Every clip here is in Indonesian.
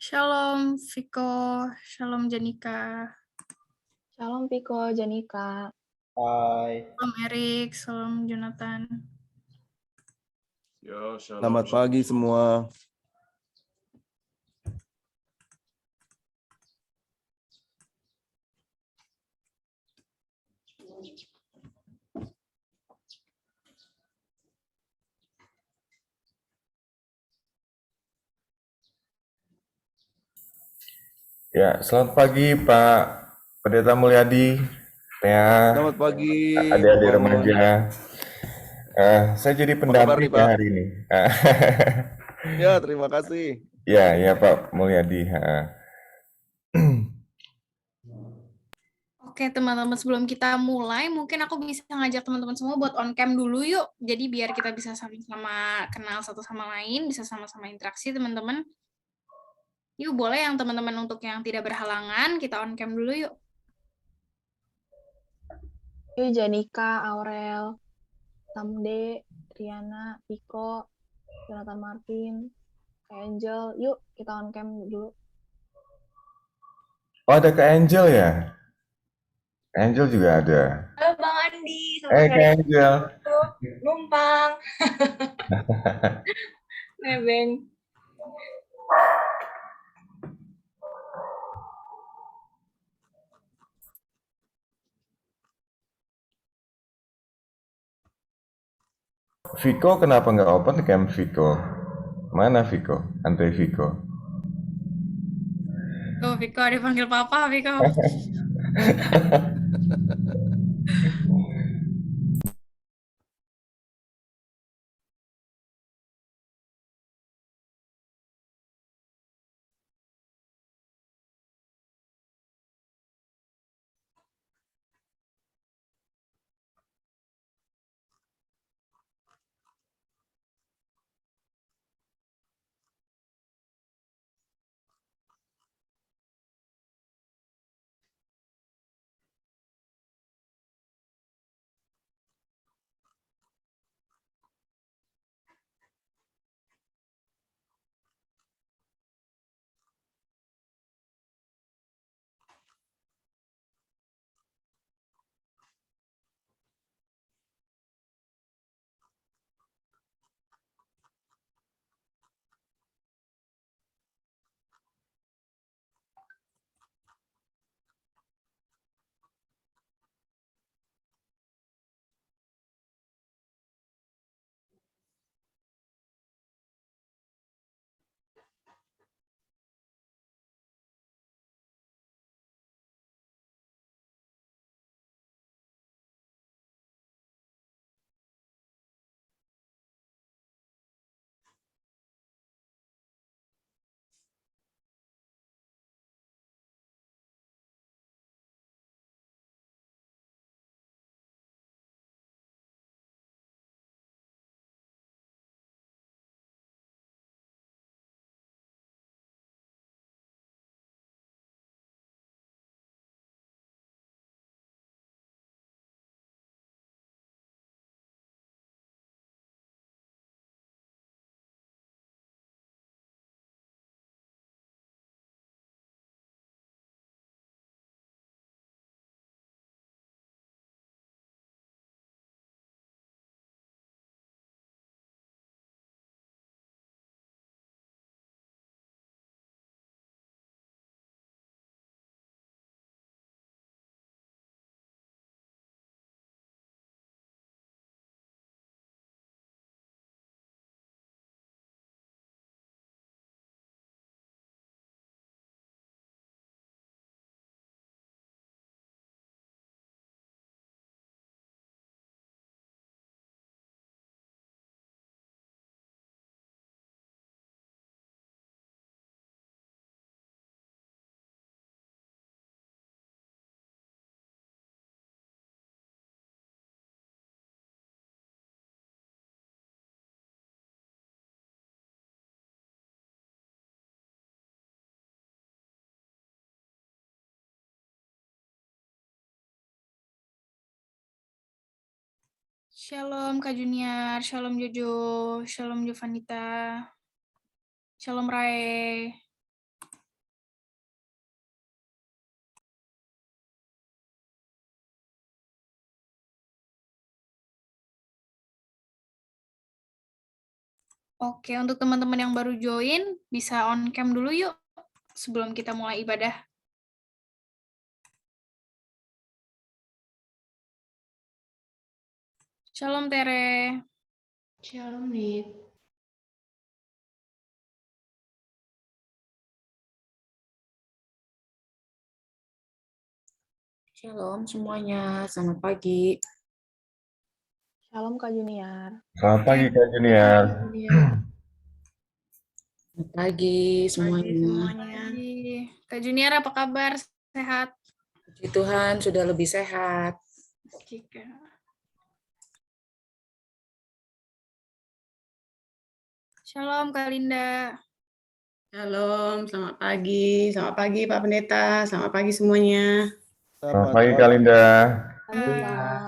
Shalom Viko, Shalom Janika, Shalom Piko, Janika. Hai. Shalom Erik, Shalom Jonathan. Yo, shalom, Selamat shalom. pagi semua. Ya, selamat pagi Pak Pendeta Mulyadi, Pea, Selamat pagi, adik-adik Pak Bangun. remaja. Saya jadi Apa kabar pendamping nih, Pak? hari ini. Ya, terima kasih. Ya Pak Mulyadi. Oke teman-teman, sebelum kita mulai, mungkin aku bisa ngajak teman-teman semua buat on cam dulu yuk. Jadi biar kita bisa sama-sama kenal satu sama lain, bisa sama-sama interaksi teman-teman. Yuk boleh yang teman-teman untuk yang tidak berhalangan, kita on cam dulu yuk. Yuk Janika, Aurel, Tamde, Riana, Piko, Jonathan Martin, Kak Angel. Yuk kita on cam dulu. Oh, ada Kak Angel ya? Kak Angel juga ada. Halo Bang Andi, Kak Angel. numpang. Nebeng. Viko kenapa nggak open cam Viko? Mana Viko? Andre Viko. Tuh Viko dipanggil papa, Viko. Shalom Kak Junior, Shalom Jojo, Shalom Jovanita, Shalom Rae. Oke, untuk teman-teman yang baru join, bisa on cam dulu yuk sebelum kita mulai ibadah. Shalom Tere. Shalom, Nit. Shalom semuanya, selamat pagi. Shalom Kak Junior. Selamat pagi Kak Junior. Selamat pagi semuanya. Pagi. Kak Junior apa kabar? Sehat? Puji Tuhan sudah lebih sehat. Jika. Shalom Kak Linda. Shalom, selamat pagi. Selamat pagi Pak Pendeta. Selamat pagi semuanya. Selamat pagi Kak Linda. Pagi Kak.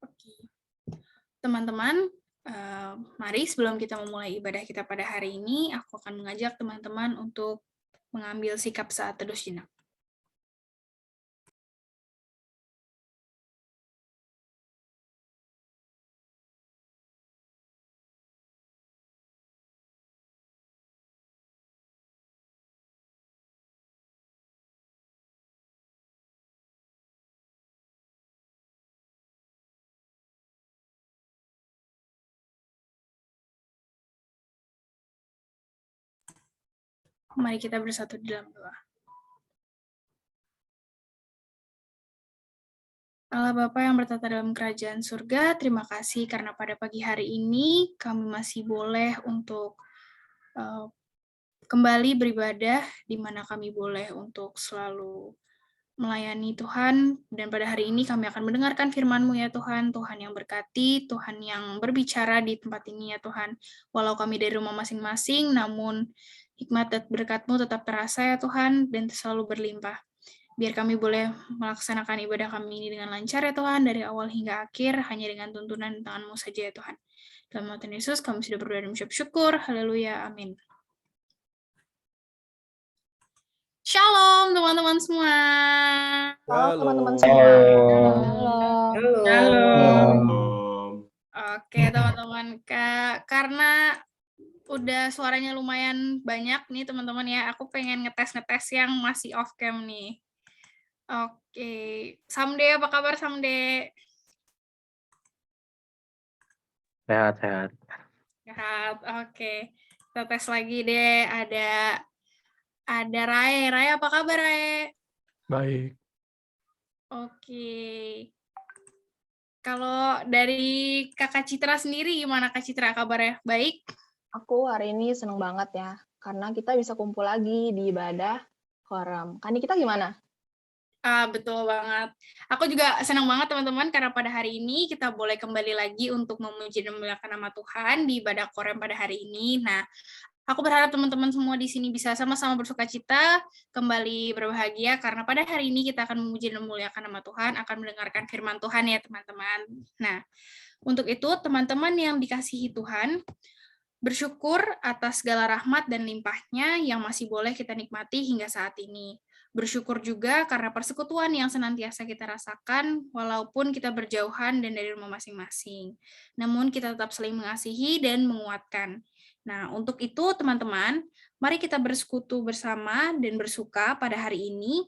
Oke. Teman-teman, mari sebelum kita memulai ibadah kita pada hari ini, aku akan mengajak teman-teman untuk mengambil sikap saat teduh sejenak. Mari kita bersatu di dalam doa. Allah Bapa yang bertata dalam kerajaan surga, terima kasih karena pada pagi hari ini kami masih boleh untuk kembali beribadah, di mana kami boleh untuk selalu melayani Tuhan, dan pada hari ini kami akan mendengarkan firman-Mu ya Tuhan, Tuhan yang berkati, Tuhan yang berbicara di tempat ini ya Tuhan, walau kami dari rumah masing-masing, namun hikmat dan berkat-Mu tetap terasa ya Tuhan, dan selalu berlimpah. Biar kami boleh melaksanakan ibadah kami ini dengan lancar ya Tuhan, dari awal hingga akhir, hanya dengan tuntunan tangan-Mu saja ya Tuhan. Dalam nama Tuhan Yesus, kami sudah berdoa dan mengucap syukur. Haleluya, amin. Shalom teman-teman semua. Halo teman-teman Halo. semua. Halo. Halo. Oke teman-teman, karena udah suaranya lumayan banyak nih teman-teman ya, aku pengen ngetes yang masih off cam nih. Oke, Samde apa kabar Samde? Sehat. Sehat, oke. Kita tes lagi deh, ada Rae. Rae apa kabar Rae? Baik. Oke. Kalau dari Kakak Citra sendiri gimana Kak Citra kabarnya? Baik? Aku hari ini seneng banget ya, karena kita bisa kumpul lagi di ibadah Quorum. Kani kita gimana? Betul banget. Aku juga senang banget teman-teman karena pada hari ini kita boleh kembali lagi untuk memuji dan memuliakan nama Tuhan di ibadah Quorum pada hari ini. Nah, aku berharap teman-teman semua di sini bisa sama-sama bersukacita, kembali berbahagia karena pada hari ini kita akan memuji dan memuliakan nama Tuhan, akan mendengarkan firman Tuhan ya teman-teman. Nah, untuk itu teman-teman yang dikasihi Tuhan, bersyukur atas segala rahmat dan limpahnya yang masih boleh kita nikmati hingga saat ini. Bersyukur juga karena persekutuan yang senantiasa kita rasakan, walaupun kita berjauhan dan dari rumah masing-masing. Namun kita tetap saling mengasihi dan menguatkan. Nah, untuk itu teman-teman, mari kita bersekutu bersama dan bersuka pada hari ini,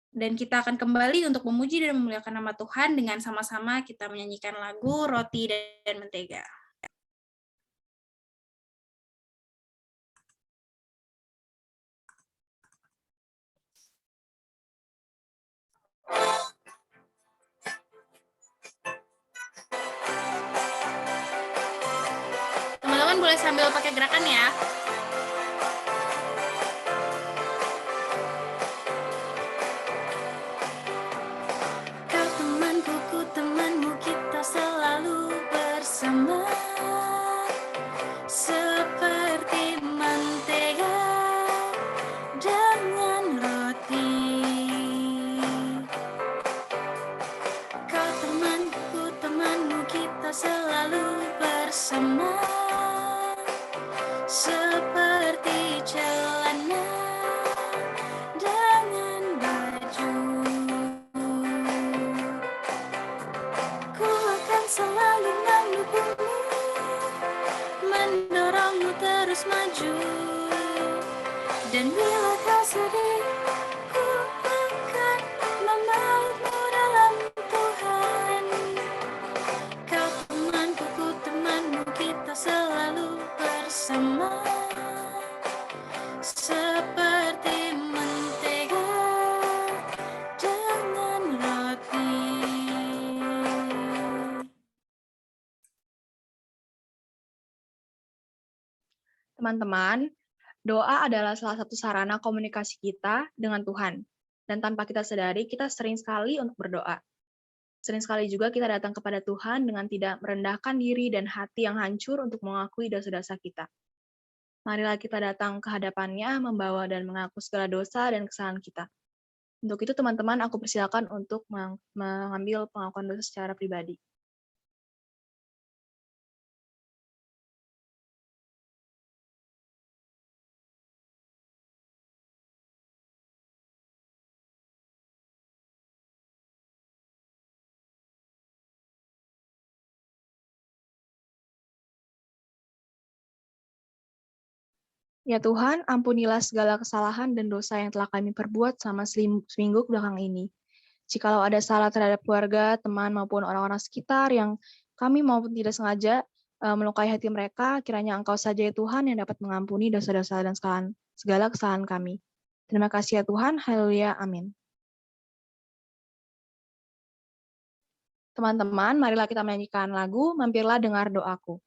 dan kita akan kembali untuk memuji dan memuliakan nama Tuhan dengan sama-sama kita menyanyikan lagu Roti dan Mentega. Teman-teman boleh sambil pakai gerakan ya. jujur. Dan bila kau sedih, ku akan memelukmu dalam Tuhan. Kau temanku, ku temanmu, kita selalu bersama. Seperti mentega dengan roti. Teman-teman, doa adalah salah satu sarana komunikasi kita dengan Tuhan. Dan tanpa kita sadari, kita sering sekali untuk berdoa. Sering sekali juga kita datang kepada Tuhan dengan tidak merendahkan diri dan hati yang hancur untuk mengakui dosa-dosa kita. Marilah kita datang ke hadapannya, membawa dan mengaku segala dosa dan kesalahan kita. Untuk itu, teman-teman, aku persilakan untuk mengambil pengakuan dosa secara pribadi. Ya Tuhan, ampunilah segala kesalahan dan dosa yang telah kami perbuat selama seminggu belakang ini. Jikalau ada salah terhadap keluarga, teman, maupun orang-orang sekitar yang kami maupun tidak sengaja melukai hati mereka, kiranya Engkau saja ya Tuhan yang dapat mengampuni dosa-dosa dan segala kesalahan kami. Terima kasih ya Tuhan, haleluya, amin. Teman-teman, marilah kita menyanyikan lagu Mampirlah Dengar Doaku.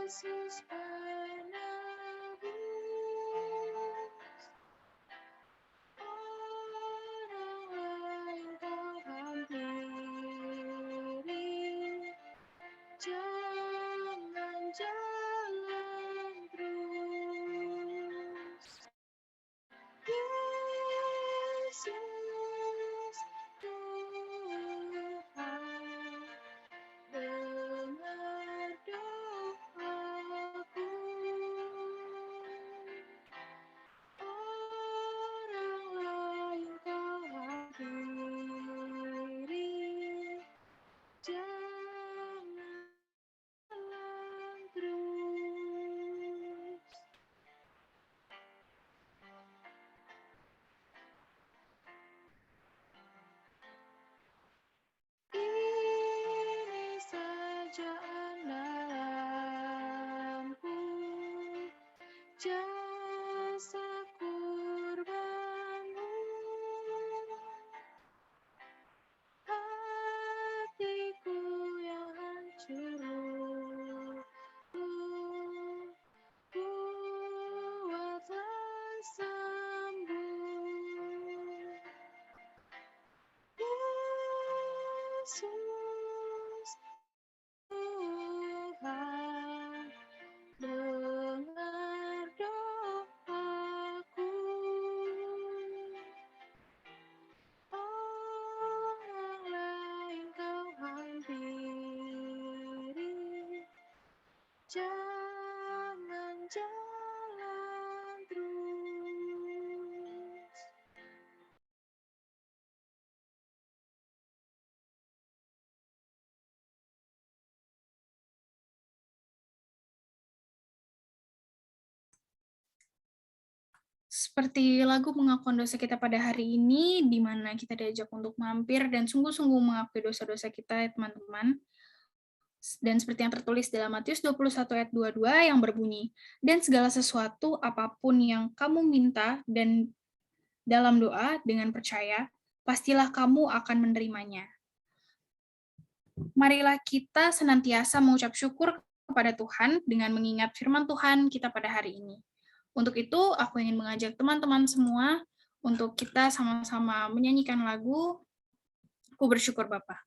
Yesus penebus, orang lain kau hampiri, jangan jalan terus. Yesus Tuhan, dengar doaku. Orang lain kau hampiri, jangan jalan terus. Ini saja andalanku, jasa kurbanmu. Hatiku yang hancur luluh, buatlah sembuh. Yesus Tuhan, dengar doaku. Orang lain kau hampiri, jangan jalan terus. Seperti lagu pengakuan dosa kita pada hari ini, di mana kita diajak untuk mampir dan sungguh-sungguh mengakui dosa-dosa kita, teman-teman. Dan seperti yang tertulis dalam Matius 21 ayat 22 yang berbunyi, dan segala sesuatu apapun yang kamu minta dan dalam doa dengan percaya, pastilah kamu akan menerimanya. Marilah kita senantiasa mengucap syukur kepada Tuhan dengan mengingat firman Tuhan kita pada hari ini. Untuk itu, aku ingin mengajak teman-teman semua untuk kita sama-sama menyanyikan lagu Ku Bersyukur Bapa.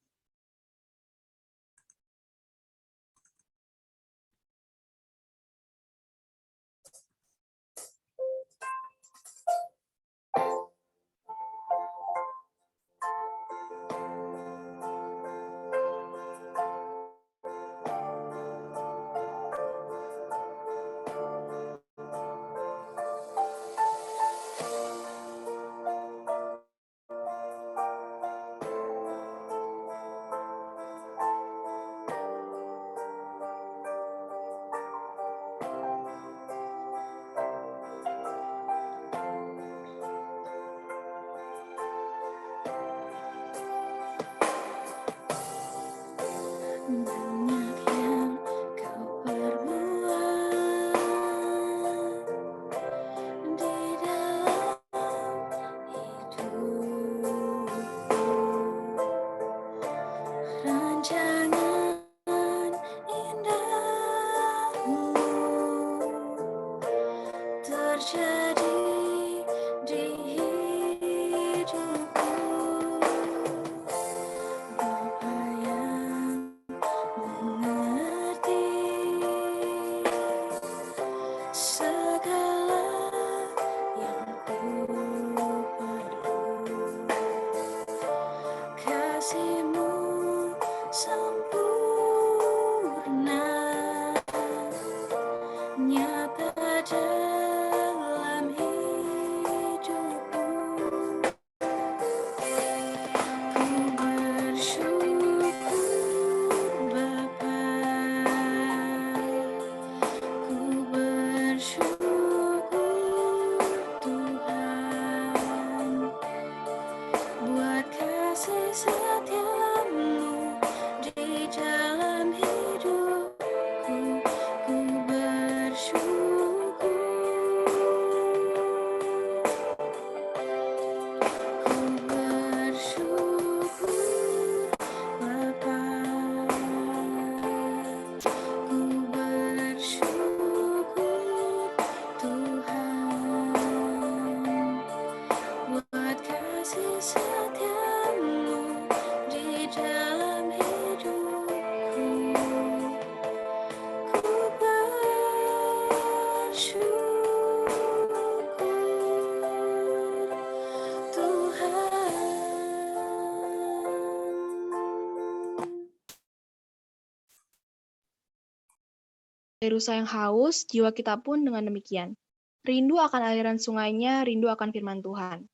Dari rusa yang haus, jiwa kita pun dengan demikian. Rindu akan aliran sungainya, rindu akan firman Tuhan.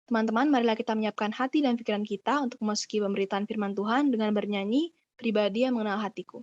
Teman-teman, marilah kita menyiapkan hati dan pikiran kita untuk memasuki pemberitaan firman Tuhan dengan bernyanyi, pribadi yang mengenal hatiku.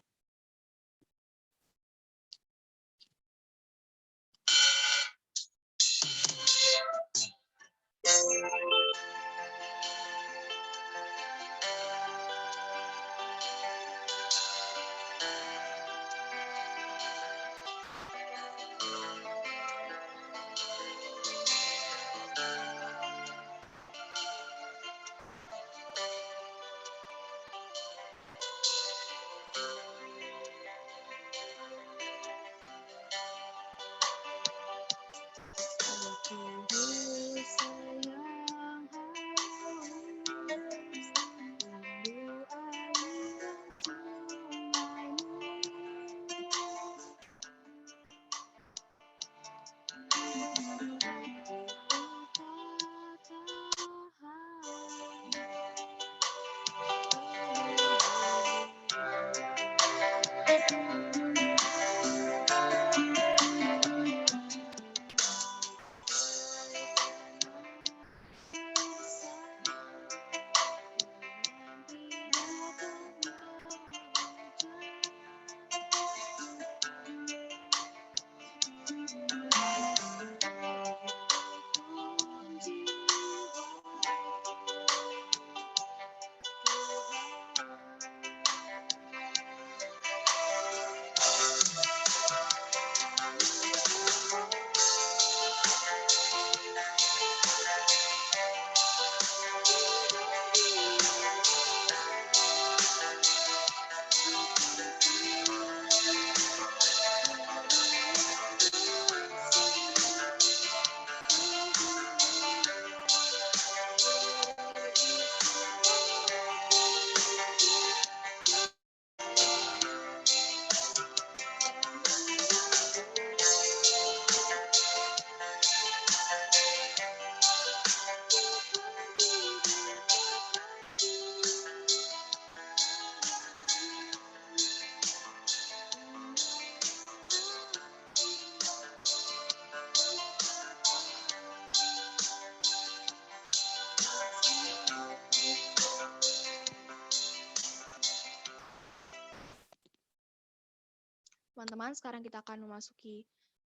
Teman-teman, sekarang kita akan memasuki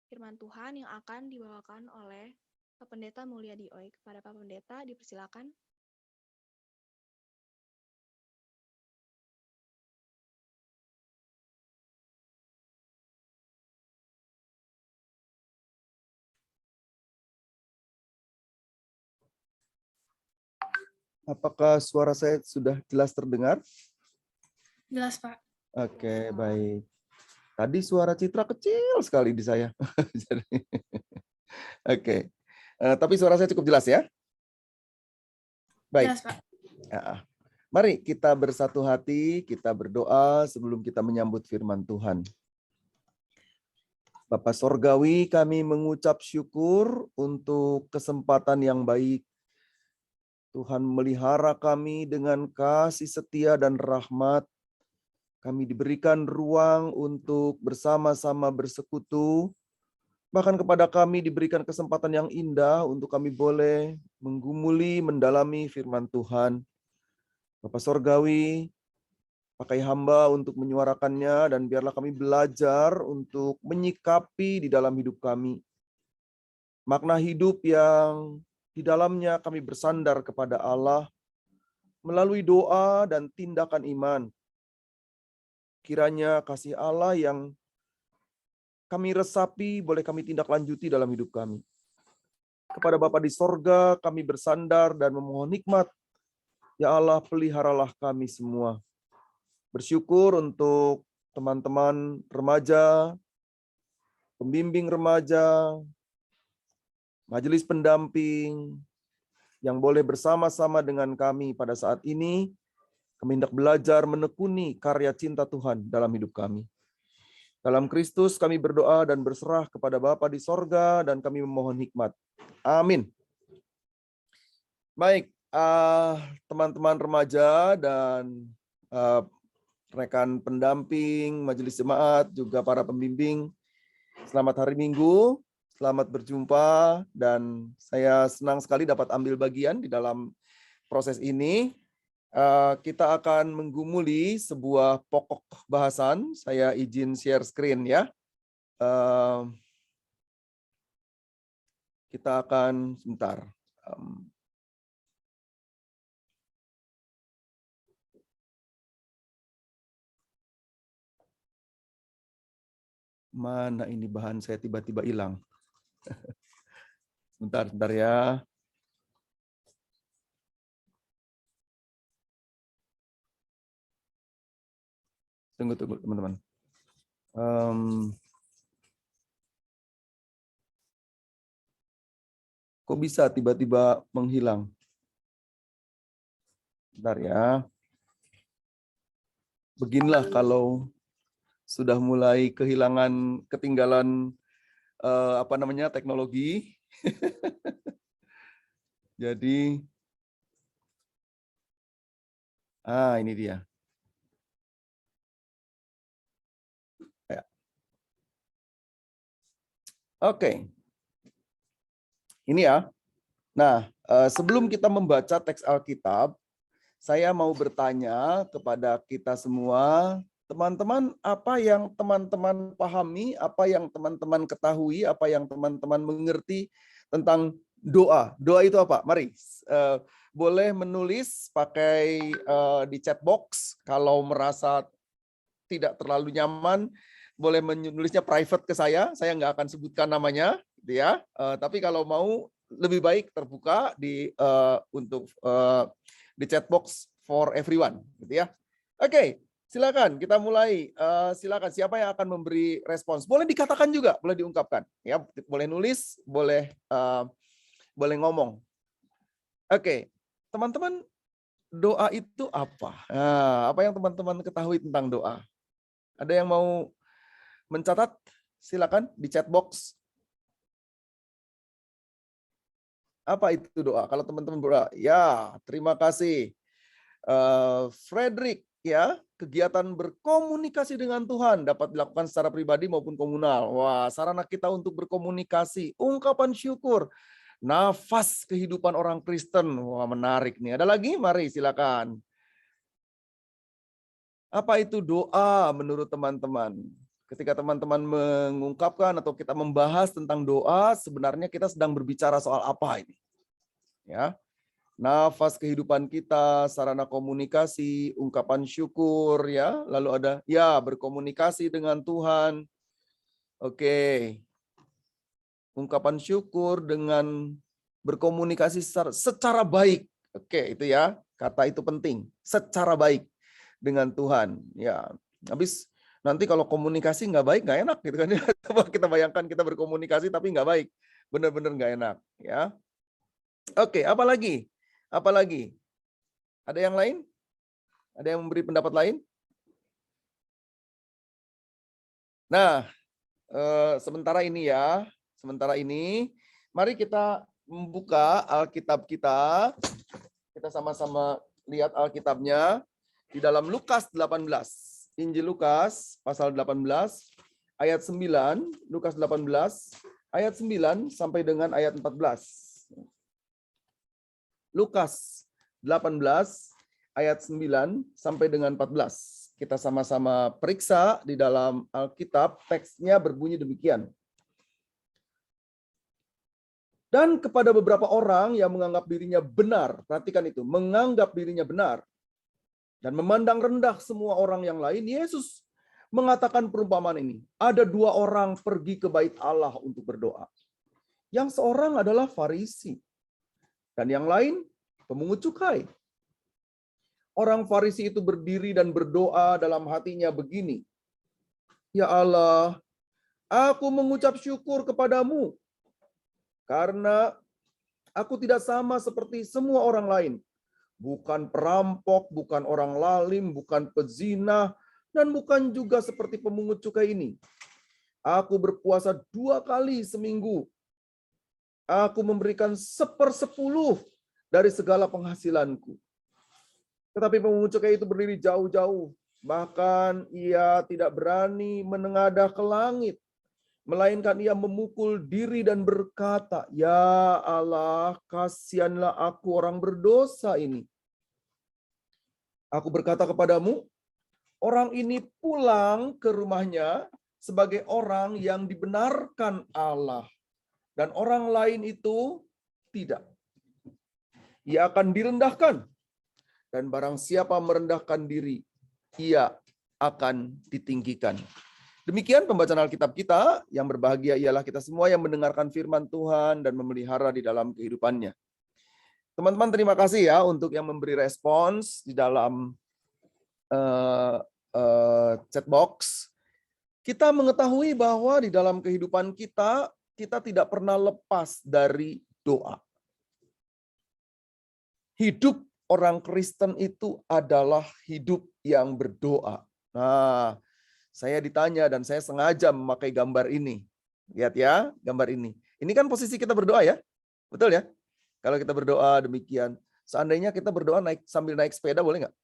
firman Tuhan yang akan dibawakan oleh Pak Pendeta Mulyadi Oy. Kepada Pak Pendeta, dipersilakan. Apakah suara saya sudah jelas terdengar? Jelas, Pak. Oke, baik. Tadi suara Citra kecil sekali di saya. Oke. Tapi suara saya cukup jelas ya? Baik. Jelas, Pak. Ya. Mari kita bersatu hati, kita berdoa sebelum kita menyambut firman Tuhan. Bapa Sorgawi, kami mengucap syukur untuk kesempatan yang baik. Tuhan melihara kami dengan kasih setia dan rahmat. Kami diberikan ruang untuk bersama-sama bersekutu. Bahkan kepada kami diberikan kesempatan yang indah untuk kami boleh menggumuli, mendalami firman Tuhan. Bapa Sorgawi, pakai hamba untuk menyuarakannya dan biarlah kami belajar untuk menyikapi di dalam hidup kami. Makna hidup yang di dalamnya kami bersandar kepada Allah melalui doa dan tindakan iman. Kiranya kasih Allah yang kami resapi boleh kami tindak lanjuti dalam hidup kami. Kepada Bapa di sorga kami bersandar dan memohon nikmat. Ya Allah, peliharalah kami semua. Bersyukur untuk teman-teman remaja, pembimbing remaja, majelis pendamping, yang boleh bersama-sama dengan kami pada saat ini. Kami hendak belajar menekuni karya cinta Tuhan dalam hidup kami. Dalam Kristus kami berdoa dan berserah kepada Bapa di sorga dan kami memohon hikmat. Amin. Baik, teman-teman remaja dan rekan pendamping, majelis jemaat, juga para pembimbing. Selamat hari Minggu, selamat berjumpa, dan saya senang sekali dapat ambil bagian di dalam proses ini. Kita akan menggumuli sebuah pokok bahasan. Saya izin share screen ya. Kita akan sebentar. Mana ini bahan saya tiba-tiba hilang. Sebentar ya. Tunggu teman-teman. Kok bisa tiba-tiba menghilang? Bentar ya. Beginilah kalau sudah mulai ketinggalan teknologi. Jadi ini dia. Ya. Oke. Ini ya. Nah, sebelum kita membaca teks Alkitab, saya mau bertanya kepada kita semua, teman-teman, apa yang teman-teman pahami, apa yang teman-teman ketahui, apa yang teman-teman mengerti tentang doa. Doa itu apa? Mari, boleh menulis pakai di chat box. Kalau merasa tidak terlalu nyaman, boleh menulisnya private ke saya nggak akan sebutkan namanya, gitu ya. Tapi kalau mau lebih baik terbuka untuk di chat box for everyone, gitu ya. Oke. Silakan kita mulai. Silakan siapa yang akan memberi respons? Boleh dikatakan juga, boleh diungkapkan. Ya, boleh nulis, boleh ngomong. Oke, teman-teman, doa itu apa? Apa yang teman-teman ketahui tentang doa? Ada yang mau mencatat? Silakan di chat box. Apa itu doa? Kalau teman-teman berdoa, ya terima kasih. Frederick, ya, kegiatan berkomunikasi dengan Tuhan dapat dilakukan secara pribadi maupun komunal. Wah, sarana kita untuk berkomunikasi, ungkapan syukur, nafas kehidupan orang Kristen. Wah, menarik nih. Ada lagi? Mari silakan. Apa itu doa menurut teman-teman? Ketika teman-teman mengungkapkan atau kita membahas tentang doa, sebenarnya kita sedang berbicara soal apa ini? Ya. Nafas kehidupan kita, sarana komunikasi, ungkapan syukur, ya. Lalu ada, ya, berkomunikasi dengan Tuhan. Oke. Ungkapan syukur dengan berkomunikasi secara baik. Oke, itu ya. Kata itu penting. Secara baik dengan Tuhan. Ya. Habis nanti kalau komunikasi nggak baik, nggak enak gitu kan. Kita bayangkan kita berkomunikasi tapi nggak baik. Benar-benar nggak enak. Ya. Oke, apa lagi? Apa lagi? Ada yang lain? Ada yang memberi pendapat lain? Nah, sementara ini ya, mari kita membuka Alkitab kita. Kita sama-sama lihat Alkitabnya di dalam Lukas 18. Injil Lukas pasal 18 ayat 9, Lukas 18 ayat 9 sampai dengan ayat 14. Lukas 18 ayat 9 sampai dengan 14. Kita sama-sama periksa di dalam Alkitab, teksnya berbunyi demikian. Dan kepada beberapa orang yang menganggap dirinya benar, perhatikan itu, menganggap dirinya benar, dan memandang rendah semua orang yang lain, Yesus mengatakan perumpamaan ini. Ada dua orang pergi ke bait Allah untuk berdoa. Yang seorang adalah Farisi, dan yang lain pemungut cukai. Orang Farisi itu berdiri dan berdoa dalam hatinya begini, Ya Allah, aku mengucap syukur kepadamu, karena aku tidak sama seperti semua orang lain. Bukan perampok, bukan orang lalim, bukan pezina, dan bukan juga seperti pemungut cukai ini. Aku berpuasa 2 kali seminggu. Aku memberikan 1/10 dari segala penghasilanku. Tetapi pemungut cukai itu berdiri jauh-jauh Bahkan ia tidak berani menengadah ke langit, melainkan ia memukul diri dan berkata, "Ya Allah, kasihanlah aku orang berdosa ini. Aku berkata kepadamu, orang ini pulang ke rumahnya sebagai orang yang dibenarkan Allah, dan orang lain itu tidak. Ia akan direndahkan, dan barang siapa merendahkan diri, ia akan ditinggikan." Demikian pembacaan Alkitab kita. Yang berbahagia ialah kita semua yang mendengarkan firman Tuhan dan memelihara di dalam kehidupannya. Teman-teman, terima kasih ya untuk yang memberi respons di dalam chat box. Kita mengetahui bahwa di dalam kehidupan kita, kita tidak pernah lepas dari doa. Hidup orang Kristen itu adalah hidup yang berdoa. Nah, saya ditanya dan saya sengaja memakai gambar ini. Lihat ya, gambar ini. Ini kan posisi kita berdoa ya. Betul ya? Kalau kita berdoa demikian. Seandainya kita berdoa sambil naik sepeda, boleh nggak?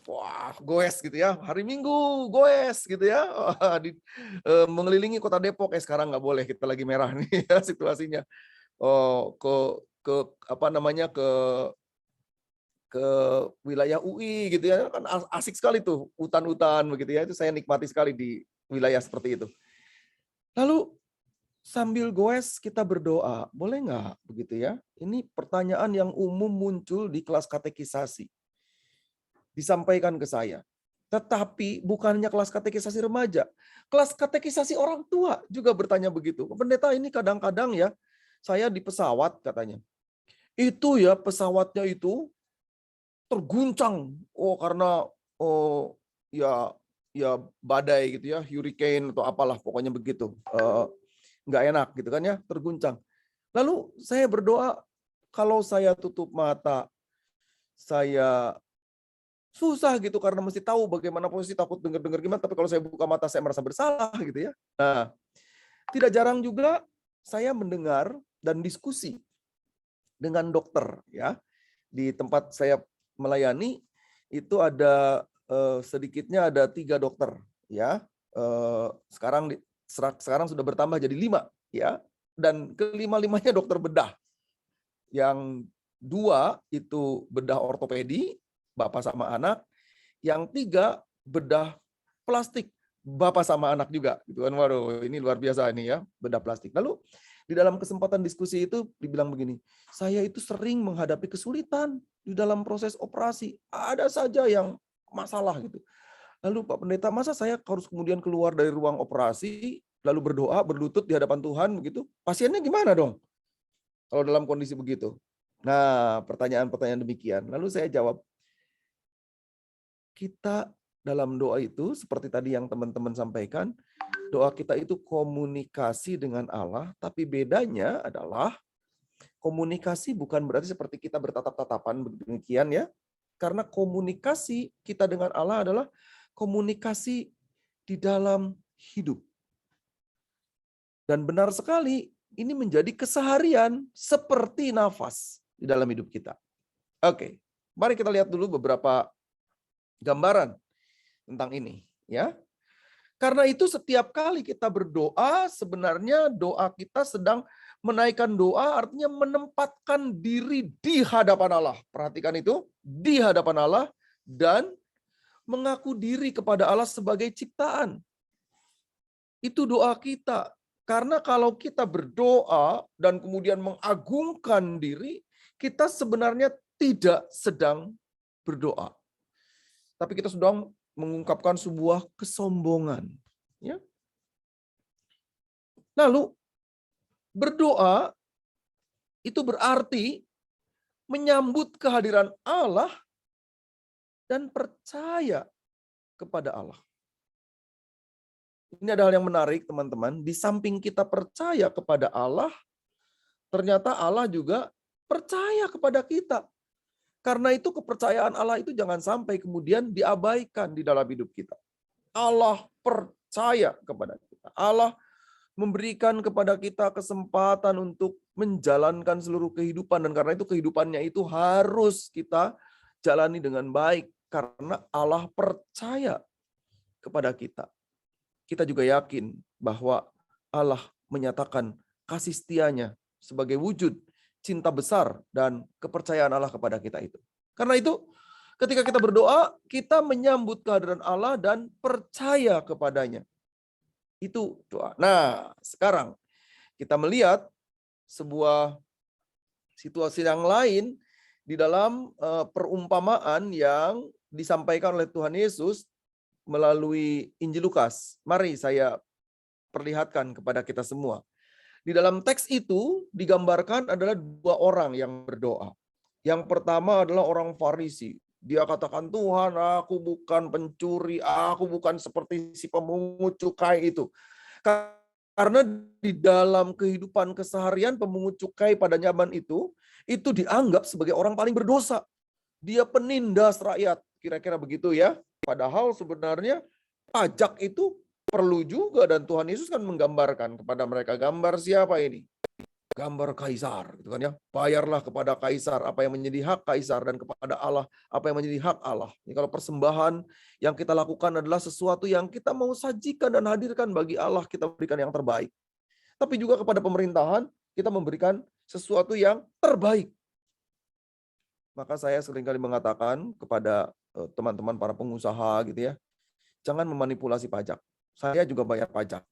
Wah, goes gitu ya. Hari Minggu, goes gitu ya. Mengelilingi kota Depok. Sekarang nggak boleh, kita lagi merah nih ya situasinya. Ke wilayah UI gitu ya, kan asik sekali tuh, hutan-hutan begitu ya, itu saya nikmati sekali di wilayah seperti itu. Lalu sambil goes kita berdoa, boleh nggak begitu ya? Ini pertanyaan yang umum muncul di kelas katekisasi, disampaikan ke saya. Tetapi bukannya kelas katekisasi remaja, kelas katekisasi orang tua juga bertanya begitu. Pendeta, ini kadang-kadang ya, saya di pesawat katanya, itu ya pesawatnya itu terguncang, karena ya badai gitu ya, hurricane atau apalah pokoknya begitu, nggak enak gitu kan ya, terguncang. Lalu saya berdoa, kalau saya tutup mata, saya susah gitu karena mesti tahu bagaimana posisi, takut dengar gimana, tapi kalau saya buka mata saya merasa bersalah gitu ya. Nah, tidak jarang juga saya mendengar dan diskusi dengan dokter ya. Di tempat saya melayani itu ada sedikitnya ada 3 dokter ya. Sekarang sudah bertambah jadi 5 ya, dan kelima-limanya dokter bedah. Yang 2 itu bedah ortopedi, bapak sama anak. Yang 3 bedah plastik, bapak sama anak juga gitu kan. Waduh, ini luar biasa ini ya, bedah plastik. Lalu di dalam kesempatan diskusi itu dibilang begini, saya itu sering menghadapi kesulitan di dalam proses operasi. Ada saja yang masalah gitu. Lalu Pak Pendeta, masa saya harus kemudian keluar dari ruang operasi, lalu berdoa, berlutut di hadapan Tuhan begitu? Pasiennya gimana dong kalau dalam kondisi begitu? Nah, pertanyaan-pertanyaan demikian. Lalu saya jawab, kita dalam doa itu, seperti tadi yang teman-teman sampaikan, doa kita itu komunikasi dengan Allah, tapi bedanya adalah komunikasi bukan berarti seperti kita bertatap-tatapan demikian ya. Karena komunikasi kita dengan Allah adalah komunikasi di dalam hidup. Dan benar sekali, ini menjadi keseharian seperti nafas di dalam hidup kita. Oke, mari kita lihat dulu beberapa gambaran tentang ini ya. Karena itu setiap kali kita berdoa, sebenarnya doa kita sedang menaikkan doa, artinya menempatkan diri di hadapan Allah. Perhatikan itu, di hadapan Allah, dan mengaku diri kepada Allah sebagai ciptaan. Itu doa kita. Karena kalau kita berdoa dan kemudian mengagungkan diri, kita sebenarnya tidak sedang berdoa. Tapi kita sedang mengungkapkan sebuah kesombongan. Ya. Lalu, berdoa itu berarti menyambut kehadiran Allah dan percaya kepada Allah. Ini ada hal yang menarik, teman-teman. Di samping kita percaya kepada Allah, ternyata Allah juga percaya kepada kita. Karena itu kepercayaan Allah itu jangan sampai kemudian diabaikan di dalam hidup kita. Allah percaya kepada kita. Allah memberikan kepada kita kesempatan untuk menjalankan seluruh kehidupan. Dan karena itu kehidupannya itu harus kita jalani dengan baik karena Allah percaya kepada kita. Kita juga yakin bahwa Allah menyatakan kasih setianya sebagai wujud cinta besar dan kepercayaan Allah kepada kita itu. Karena itu, ketika kita berdoa, kita menyambut kehadiran Allah dan percaya kepadanya. Itu doa. Nah, sekarang kita melihat sebuah situasi yang lain di dalam perumpamaan yang disampaikan oleh Tuhan Yesus melalui Injil Lukas. Mari saya perlihatkan kepada kita semua. Di dalam teks itu digambarkan adalah dua orang yang berdoa. Yang pertama adalah orang Farisi. Dia katakan, Tuhan, aku bukan pencuri, aku bukan seperti si pemungut cukai itu. Karena di dalam kehidupan keseharian pemungut cukai pada zaman itu dianggap sebagai orang paling berdosa. Dia penindas rakyat, kira-kira begitu ya. Padahal sebenarnya pajak itu perlu juga, dan Tuhan Yesus kan menggambarkan kepada mereka, gambar siapa ini? Gambar Kaisar, gitu kan ya. Bayarlah kepada Kaisar apa yang menjadi hak Kaisar, dan kepada Allah apa yang menjadi hak Allah. Jadi kalau persembahan yang kita lakukan adalah sesuatu yang kita mau sajikan dan hadirkan bagi Allah, kita berikan yang terbaik. Tapi juga kepada pemerintahan kita memberikan sesuatu yang terbaik. Maka saya seringkali mengatakan kepada teman-teman para pengusaha gitu ya, jangan memanipulasi pajak. Saya juga bayar pajak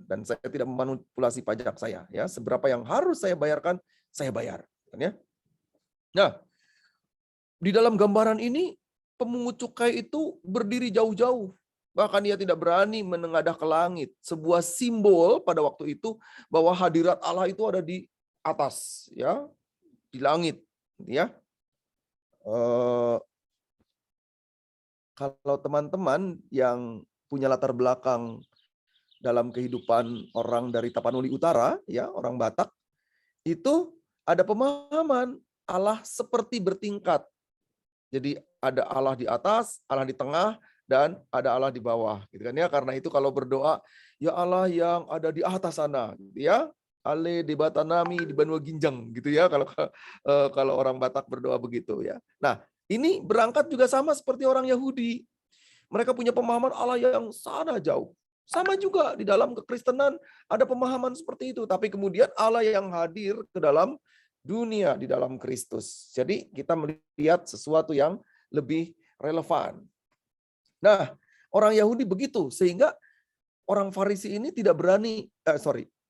dan saya tidak memanipulasi pajak saya ya. Seberapa yang harus saya bayarkan, saya bayar kan ya. Nah, di dalam gambaran ini pemungut cukai itu berdiri jauh-jauh. Bahkan dia tidak berani menengadah ke langit. Sebuah simbol pada waktu itu bahwa hadirat Allah itu ada di atas ya, di langit ya. Kalau teman-teman yang punya latar belakang dalam kehidupan orang dari Tapanuli Utara, ya orang Batak, itu ada pemahaman Allah seperti bertingkat. Jadi ada Allah di atas, Allah di tengah, dan ada Allah di bawah, gitu kan ya. Karena itu kalau berdoa, ya Allah yang ada di atas sana, gitu ya. Ale di Batanami di Banua Ginjang, gitu ya. Kalau orang Batak berdoa begitu ya. Nah, ini berangkat juga sama seperti orang Yahudi. Mereka punya pemahaman Allah yang sana jauh. Sama juga di dalam kekristenan ada pemahaman seperti itu. Tapi kemudian Allah yang hadir ke dalam dunia di dalam Kristus. Jadi kita melihat sesuatu yang lebih relevan. Nah, orang Yahudi begitu. Sehingga orang Farisi ini tidak berani,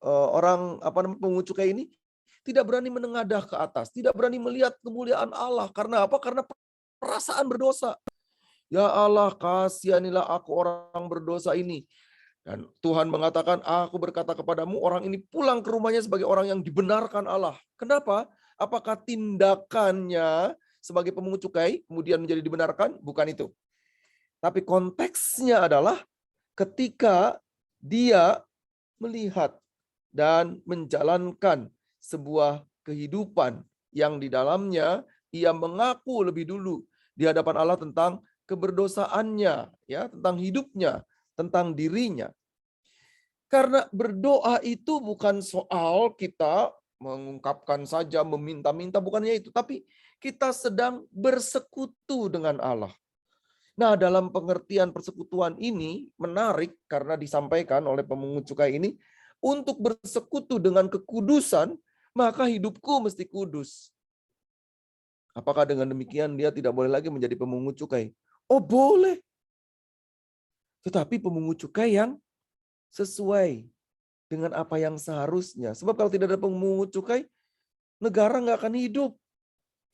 orang pemungut cukai ini tidak berani menengadah ke atas. Tidak berani melihat kemuliaan Allah. Karena apa? Karena perasaan berdosa. Ya Allah, kasihanilah aku orang berdosa ini. Dan Tuhan mengatakan, aku berkata kepadamu, orang ini pulang ke rumahnya sebagai orang yang dibenarkan Allah. Kenapa? Apakah tindakannya sebagai pemungut cukai kemudian menjadi dibenarkan? Bukan itu. Tapi konteksnya adalah ketika dia melihat dan menjalankan sebuah kehidupan yang di dalamnya ia mengaku lebih dulu di hadapan Allah tentang keberdosaannya, ya, tentang hidupnya, tentang dirinya. Karena berdoa itu bukan soal kita mengungkapkan saja, meminta-minta, bukannya itu, tapi kita sedang bersekutu dengan Allah. Nah, dalam pengertian persekutuan ini menarik karena disampaikan oleh pemungut cukai ini, untuk bersekutu dengan kekudusan, maka hidupku mesti kudus. Apakah dengan demikian dia tidak boleh lagi menjadi pemungut cukai? Oh, boleh. Tetapi pemungut cukai yang sesuai dengan apa yang seharusnya. Sebab kalau tidak ada pemungut cukai, negara nggak akan hidup.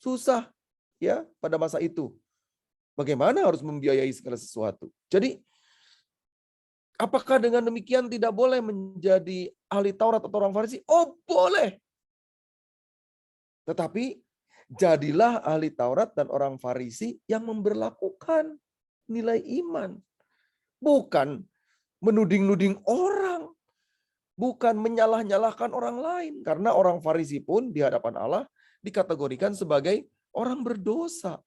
Susah ya pada masa itu. Bagaimana harus membiayai segala sesuatu. Jadi, apakah dengan demikian tidak boleh menjadi ahli Taurat atau orang Farisi? Oh, boleh. Tetapi jadilah ahli Taurat dan orang Farisi yang memberlakukan nilai iman. Bukan menuding-nuding orang. Bukan menyalah-nyalahkan orang lain. Karena orang Farisi pun di hadapan Allah dikategorikan sebagai orang berdosa.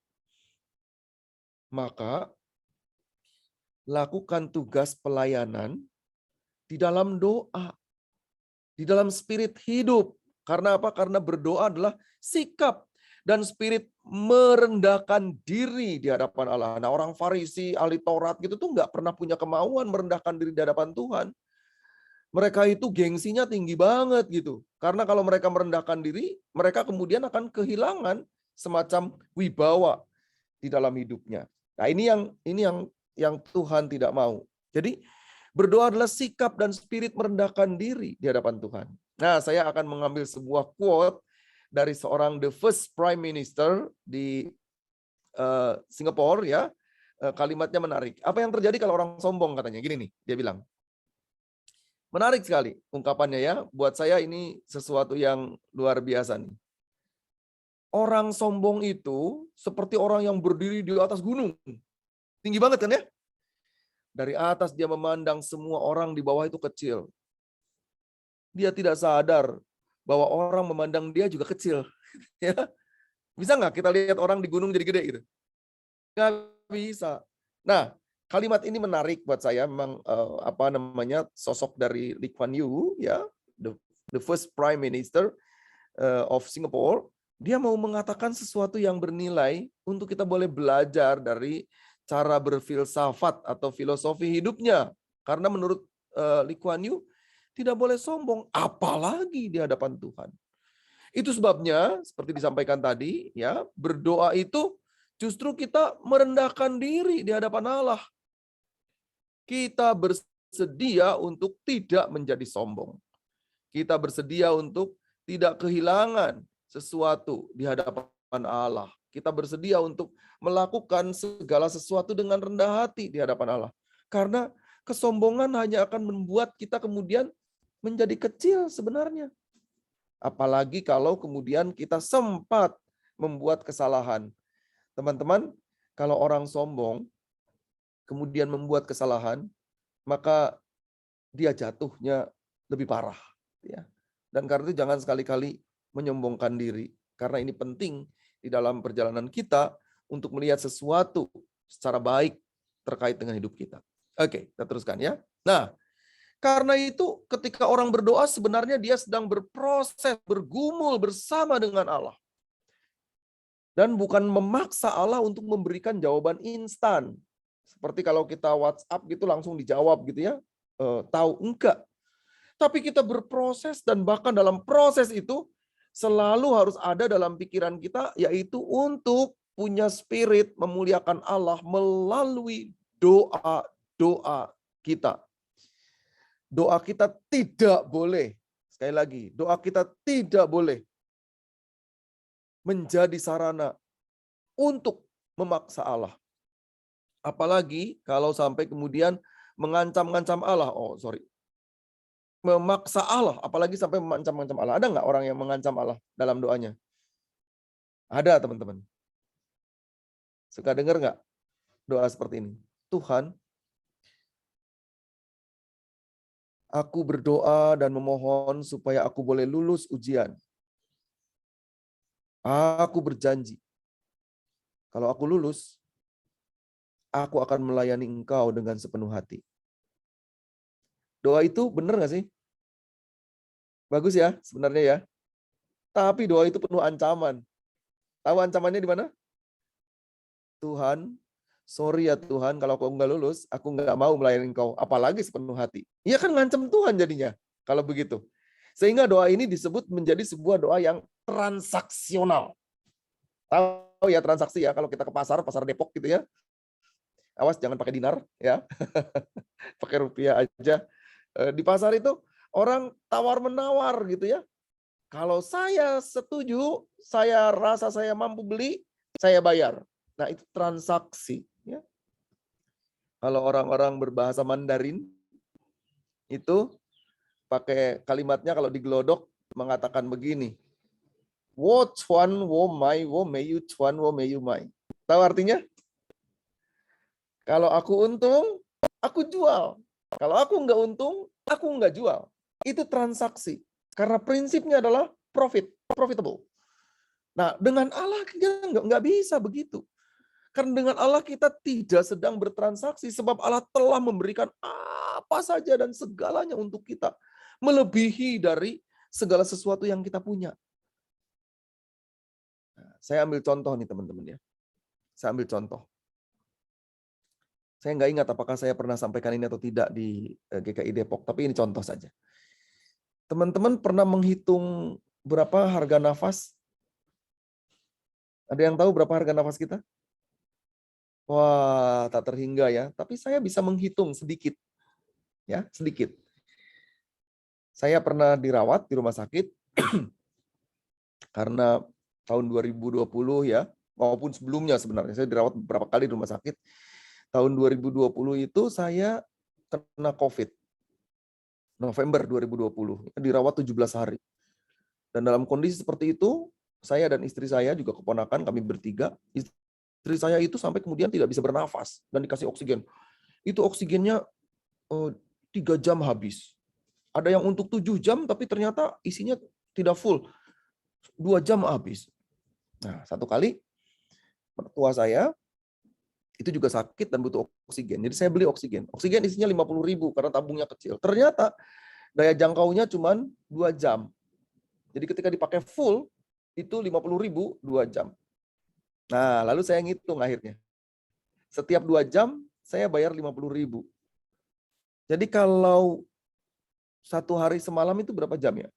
Maka lakukan tugas pelayanan di dalam doa. Di dalam spirit hidup. Karena apa? Karena berdoa adalah sikap dan spirit merendahkan diri di hadapan Allah. Nah, orang Farisi, ahli Taurat gitu tuh nggak pernah punya kemauan merendahkan diri di hadapan Tuhan. Mereka itu gengsinya tinggi banget gitu. Karena kalau mereka merendahkan diri, mereka kemudian akan kehilangan semacam wibawa di dalam hidupnya. Nah, ini yang Tuhan tidak mau. Jadi berdoa adalah sikap dan spirit merendahkan diri di hadapan Tuhan. Nah, saya akan mengambil sebuah quote dari seorang the first prime minister di Singapura ya. Kalimatnya menarik. Apa yang terjadi kalau orang sombong katanya? Gini nih, dia bilang. Menarik sekali ungkapannya ya. Buat saya ini sesuatu yang luar biasa nih. Orang sombong itu seperti orang yang berdiri di atas gunung. Tinggi banget kan ya? Dari atas dia memandang semua orang di bawah itu kecil. Dia tidak sadar bahwa orang memandang dia juga kecil. Ya. Bisa nggak kita lihat orang di gunung jadi gede gitu? Nggak bisa. Nah, kalimat ini menarik buat saya. Memang sosok dari Lee Kuan Yew ya, the first prime minister of Singapore. Dia mau mengatakan sesuatu yang bernilai untuk kita boleh belajar dari cara berfilsafat atau filosofi hidupnya. Karena menurut Lee Kuan Yew tidak boleh sombong, apalagi di hadapan Tuhan. Itu sebabnya seperti disampaikan tadi ya, berdoa itu justru kita merendahkan diri di hadapan Allah. Kita bersedia untuk tidak menjadi sombong. Kita bersedia untuk tidak kehilangan sesuatu di hadapan Allah. Kita bersedia untuk melakukan segala sesuatu dengan rendah hati di hadapan Allah. Karena kesombongan hanya akan membuat kita kemudian menjadi kecil sebenarnya. Apalagi kalau kemudian kita sempat membuat kesalahan. Teman-teman, kalau orang sombong kemudian membuat kesalahan, maka dia jatuhnya lebih parah. Ya. Dan karena itu jangan sekali-kali menyombongkan diri. Karena ini penting di dalam perjalanan kita untuk melihat sesuatu secara baik terkait dengan hidup kita. Oke, kita teruskan ya. Nah, karena itu ketika orang berdoa sebenarnya dia sedang berproses, bergumul bersama dengan Allah. Dan bukan memaksa Allah untuk memberikan jawaban instan. Seperti kalau kita WhatsApp gitu langsung dijawab gitu ya. Tahu enggak. Tapi kita berproses dan bahkan dalam proses itu selalu harus ada dalam pikiran kita yaitu untuk punya spirit memuliakan Allah melalui doa-doa kita. Doa kita tidak boleh, sekali lagi, doa kita tidak boleh menjadi sarana untuk memaksa Allah. Apalagi kalau sampai kemudian mengancam-ngancam Allah. Memaksa Allah, apalagi sampai mengancam-ngancam Allah. Ada nggak orang yang mengancam Allah dalam doanya? Ada, teman-teman. Suka dengar nggak doa seperti ini? Tuhan, aku berdoa dan memohon supaya aku boleh lulus ujian. Aku berjanji, kalau aku lulus, aku akan melayani Engkau dengan sepenuh hati. Doa itu benar nggak sih? Bagus ya sebenarnya ya. Tapi doa itu penuh ancaman. Tahu ancamannya di mana? Tuhan, sorry ya Tuhan, kalau aku nggak lulus, aku nggak mau melayani Engkau, apalagi sepenuh hati. Iya kan ngancam Tuhan jadinya, kalau begitu. Sehingga doa ini disebut menjadi sebuah doa yang transaksional. Tahu ya transaksi ya, kalau kita ke pasar Depok gitu ya. Awas jangan pakai dinar ya. Pakai rupiah aja. Di pasar itu orang tawar-menawar gitu ya. Kalau saya setuju, saya rasa saya mampu beli, saya bayar. Nah, itu transaksi ya. Kalau orang-orang berbahasa Mandarin itu pakai kalimatnya kalau digelodok mengatakan begini. Wo chuan wo mai wo meiyu chuan wo meiyu mai. Tahu artinya? Kalau aku untung, aku jual. Kalau aku nggak untung, aku nggak jual. Itu transaksi. Karena prinsipnya adalah profitable. Nah, dengan Allah kita nggak bisa begitu. Karena dengan Allah kita tidak sedang bertransaksi sebab Allah telah memberikan apa saja dan segalanya untuk kita. Melebihi dari segala sesuatu yang kita punya. saya ambil contoh nih teman-teman ya. Saya ambil contoh. Saya nggak ingat apakah saya pernah sampaikan ini atau tidak di GKI Depok, tapi ini contoh saja. Teman-teman pernah menghitung berapa harga nafas? Ada yang tahu berapa harga nafas kita? Wah, tak terhingga ya. Tapi saya bisa menghitung sedikit. Ya, sedikit. Saya pernah dirawat di rumah sakit karena tahun 2020 ya, maupun sebelumnya sebenarnya. Saya dirawat beberapa kali di rumah sakit. Tahun 2020 itu saya kena COVID. November 2020. Dirawat 17 hari. Dan dalam kondisi seperti itu, saya dan istri saya juga keponakan, kami bertiga. Istri saya itu sampai kemudian tidak bisa bernafas dan dikasih oksigen. Itu oksigennya 3 jam habis. Ada yang untuk 7 jam, tapi ternyata isinya tidak full. 2 jam habis. Nah, satu kali, mertua saya itu juga sakit dan butuh oksigen. Jadi saya beli oksigen. Oksigen isinya 50.000 karena tabungnya kecil. Ternyata daya jangkaunya cuma 2 jam. Jadi ketika dipakai full, itu 50.000 2 jam. Nah, lalu saya ngitung akhirnya. Setiap 2 jam, saya bayar 50.000. Jadi kalau 1 hari semalam itu berapa jam ya?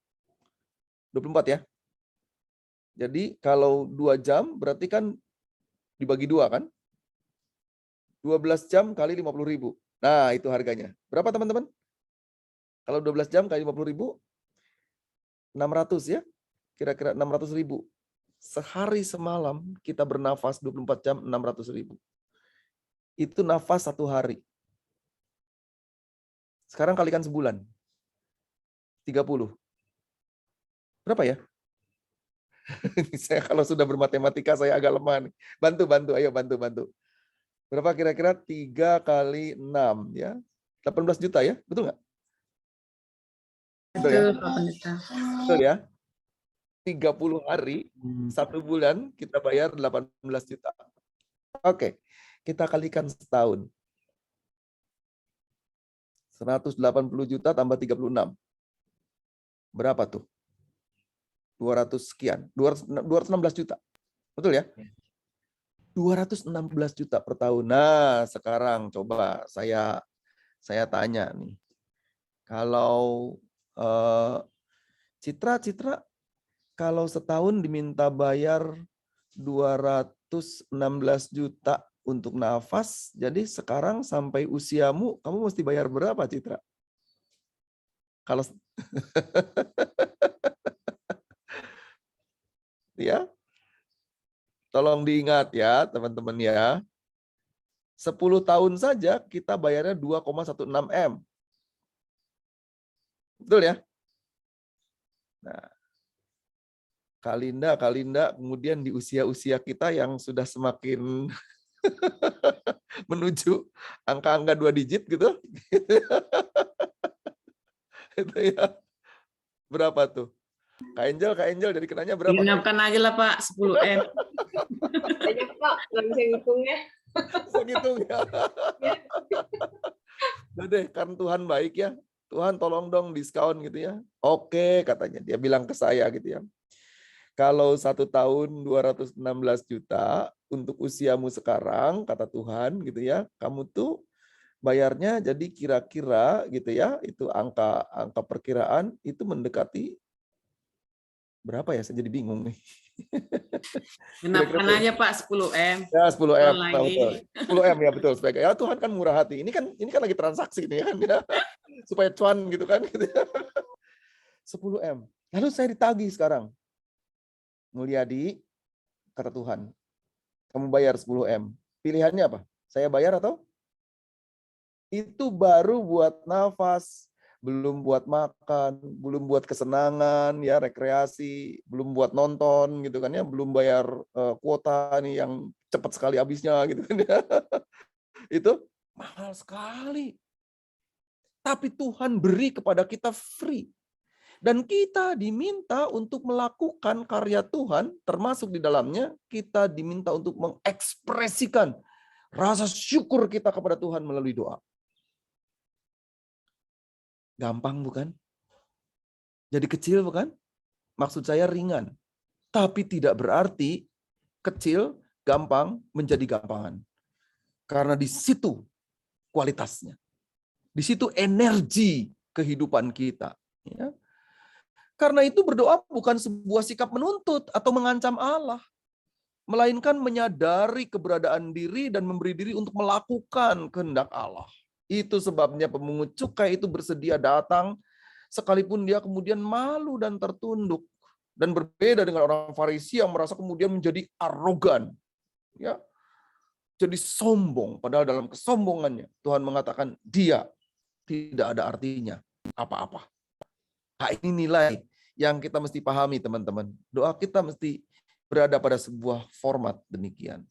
24 ya? Jadi kalau 2 jam, berarti kan dibagi 2 kan? 12 jam kali 50.000. Nah, itu harganya. Berapa teman-teman? Kalau 12 jam kali 50.000, 600 ya? Kira-kira 600.000. Sehari semalam kita bernafas 24 jam 600.000. Itu nafas 1 hari. Sekarang kalikan sebulan. 30. Berapa ya? Saya kalau sudah bermatematika saya agak lemah nih. Bantu, ayo bantu. Berapa kira-kira 3 kali 6 ya? 18 juta ya? Betul nggak? Betul ya? Betul, Pak Pendeta. Betul ya? 30 hari, 1 bulan kita bayar 18 juta. Oke, kita kalikan setahun. 180 juta tambah 36. Berapa tuh? 200 sekian. 216 juta. Betul ya? 216 juta per tahun. Nah, sekarang coba saya tanya nih. Kalau Citra kalau setahun diminta bayar 216 juta untuk nafas, jadi sekarang sampai usiamu kamu mesti bayar berapa, Citra? Kalau ya, tolong diingat ya, teman-teman ya. 10 tahun saja kita bayarnya 2,16 M. Betul ya? Nah, Kalinda, kemudian di usia-usia kita yang sudah semakin menuju angka-angka 2 digit gitu. Itu ya. Berapa tuh? Kak Angel dari kenanya berapa? Genapkan aja lah Pak, 10 M. Banyak Pak, nggak bisa ngitungnya. Segitu ya. Udah deh, kan Tuhan baik ya. Tuhan tolong dong diskon gitu ya. Oke katanya, dia bilang ke saya gitu ya. Kalau 1 tahun 216 juta untuk usiamu sekarang, kata Tuhan gitu ya, kamu tuh bayarnya jadi kira-kira gitu ya, itu angka perkiraan itu mendekati berapa ya? Saya jadi bingung nih. Genapkan aja Pak, 10 M. Ya 10 M. Lagi. Betul. 10 M ya betul. Ya Tuhan kan murah hati. Ini kan lagi transaksi nih kan ya. Supaya cuan gitu kan gitu ya. 10 M. Lalu saya ditagih sekarang. Mulyadi, kata Tuhan, kamu bayar 10 M. Pilihannya apa? Saya bayar atau? Itu baru buat nafas, belum buat makan, belum buat kesenangan, ya rekreasi, belum buat nonton gitu kan ya, belum bayar kuota nih yang cepat sekali habisnya gitu kan ya. Itu mahal sekali. Tapi Tuhan beri kepada kita free. Dan kita diminta untuk melakukan karya Tuhan, termasuk di dalamnya kita diminta untuk mengekspresikan rasa syukur kita kepada Tuhan melalui doa. Gampang bukan? Jadi kecil bukan? Maksud saya ringan. Tapi tidak berarti kecil, gampang menjadi gampangan. Karena di situ kualitasnya. Di situ energi kehidupan kita. Ya. Karena itu berdoa bukan sebuah sikap menuntut atau mengancam Allah, melainkan menyadari keberadaan diri dan memberi diri untuk melakukan kehendak Allah. Itu sebabnya pemungut cukai itu bersedia datang, sekalipun dia kemudian malu dan tertunduk. Dan berbeda dengan orang Farisi yang merasa kemudian menjadi arogan. Ya, jadi sombong, padahal dalam kesombongannya Tuhan mengatakan dia tidak ada artinya apa-apa. Nah, ini nilai yang kita mesti pahami, teman-teman. Doa kita mesti berada pada sebuah format demikian.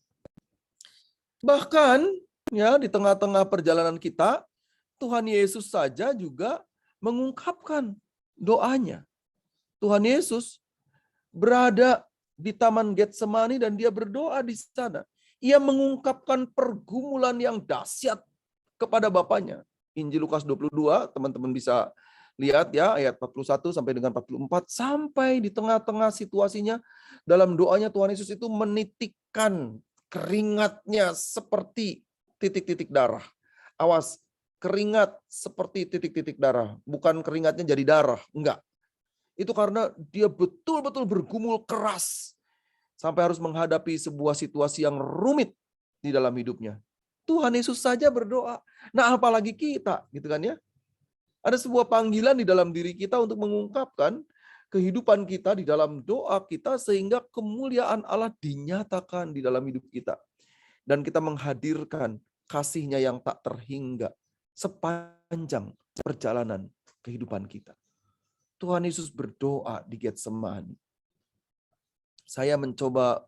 Bahkan ya di tengah-tengah perjalanan kita, Tuhan Yesus saja juga mengungkapkan doanya. Tuhan Yesus berada di Taman Getsemani dan dia berdoa di sana. Ia mengungkapkan pergumulan yang dahsyat kepada Bapaknya. Injil Lukas 22, teman-teman bisa lihat ya, ayat 41 sampai dengan 44. Sampai di tengah-tengah situasinya, dalam doanya Tuhan Yesus itu menitikkan keringatnya seperti titik-titik darah. Awas, keringat seperti titik-titik darah. Bukan keringatnya jadi darah, enggak. Itu karena dia betul-betul bergumul keras sampai harus menghadapi sebuah situasi yang rumit di dalam hidupnya. Tuhan Yesus saja berdoa. Nah, apalagi kita, gitu kan ya? Ada sebuah panggilan di dalam diri kita untuk mengungkapkan kehidupan kita di dalam doa kita sehingga kemuliaan Allah dinyatakan di dalam hidup kita. Dan kita menghadirkan kasih-Nya yang tak terhingga sepanjang perjalanan kehidupan kita. Tuhan Yesus berdoa di Getsemani. Saya mencoba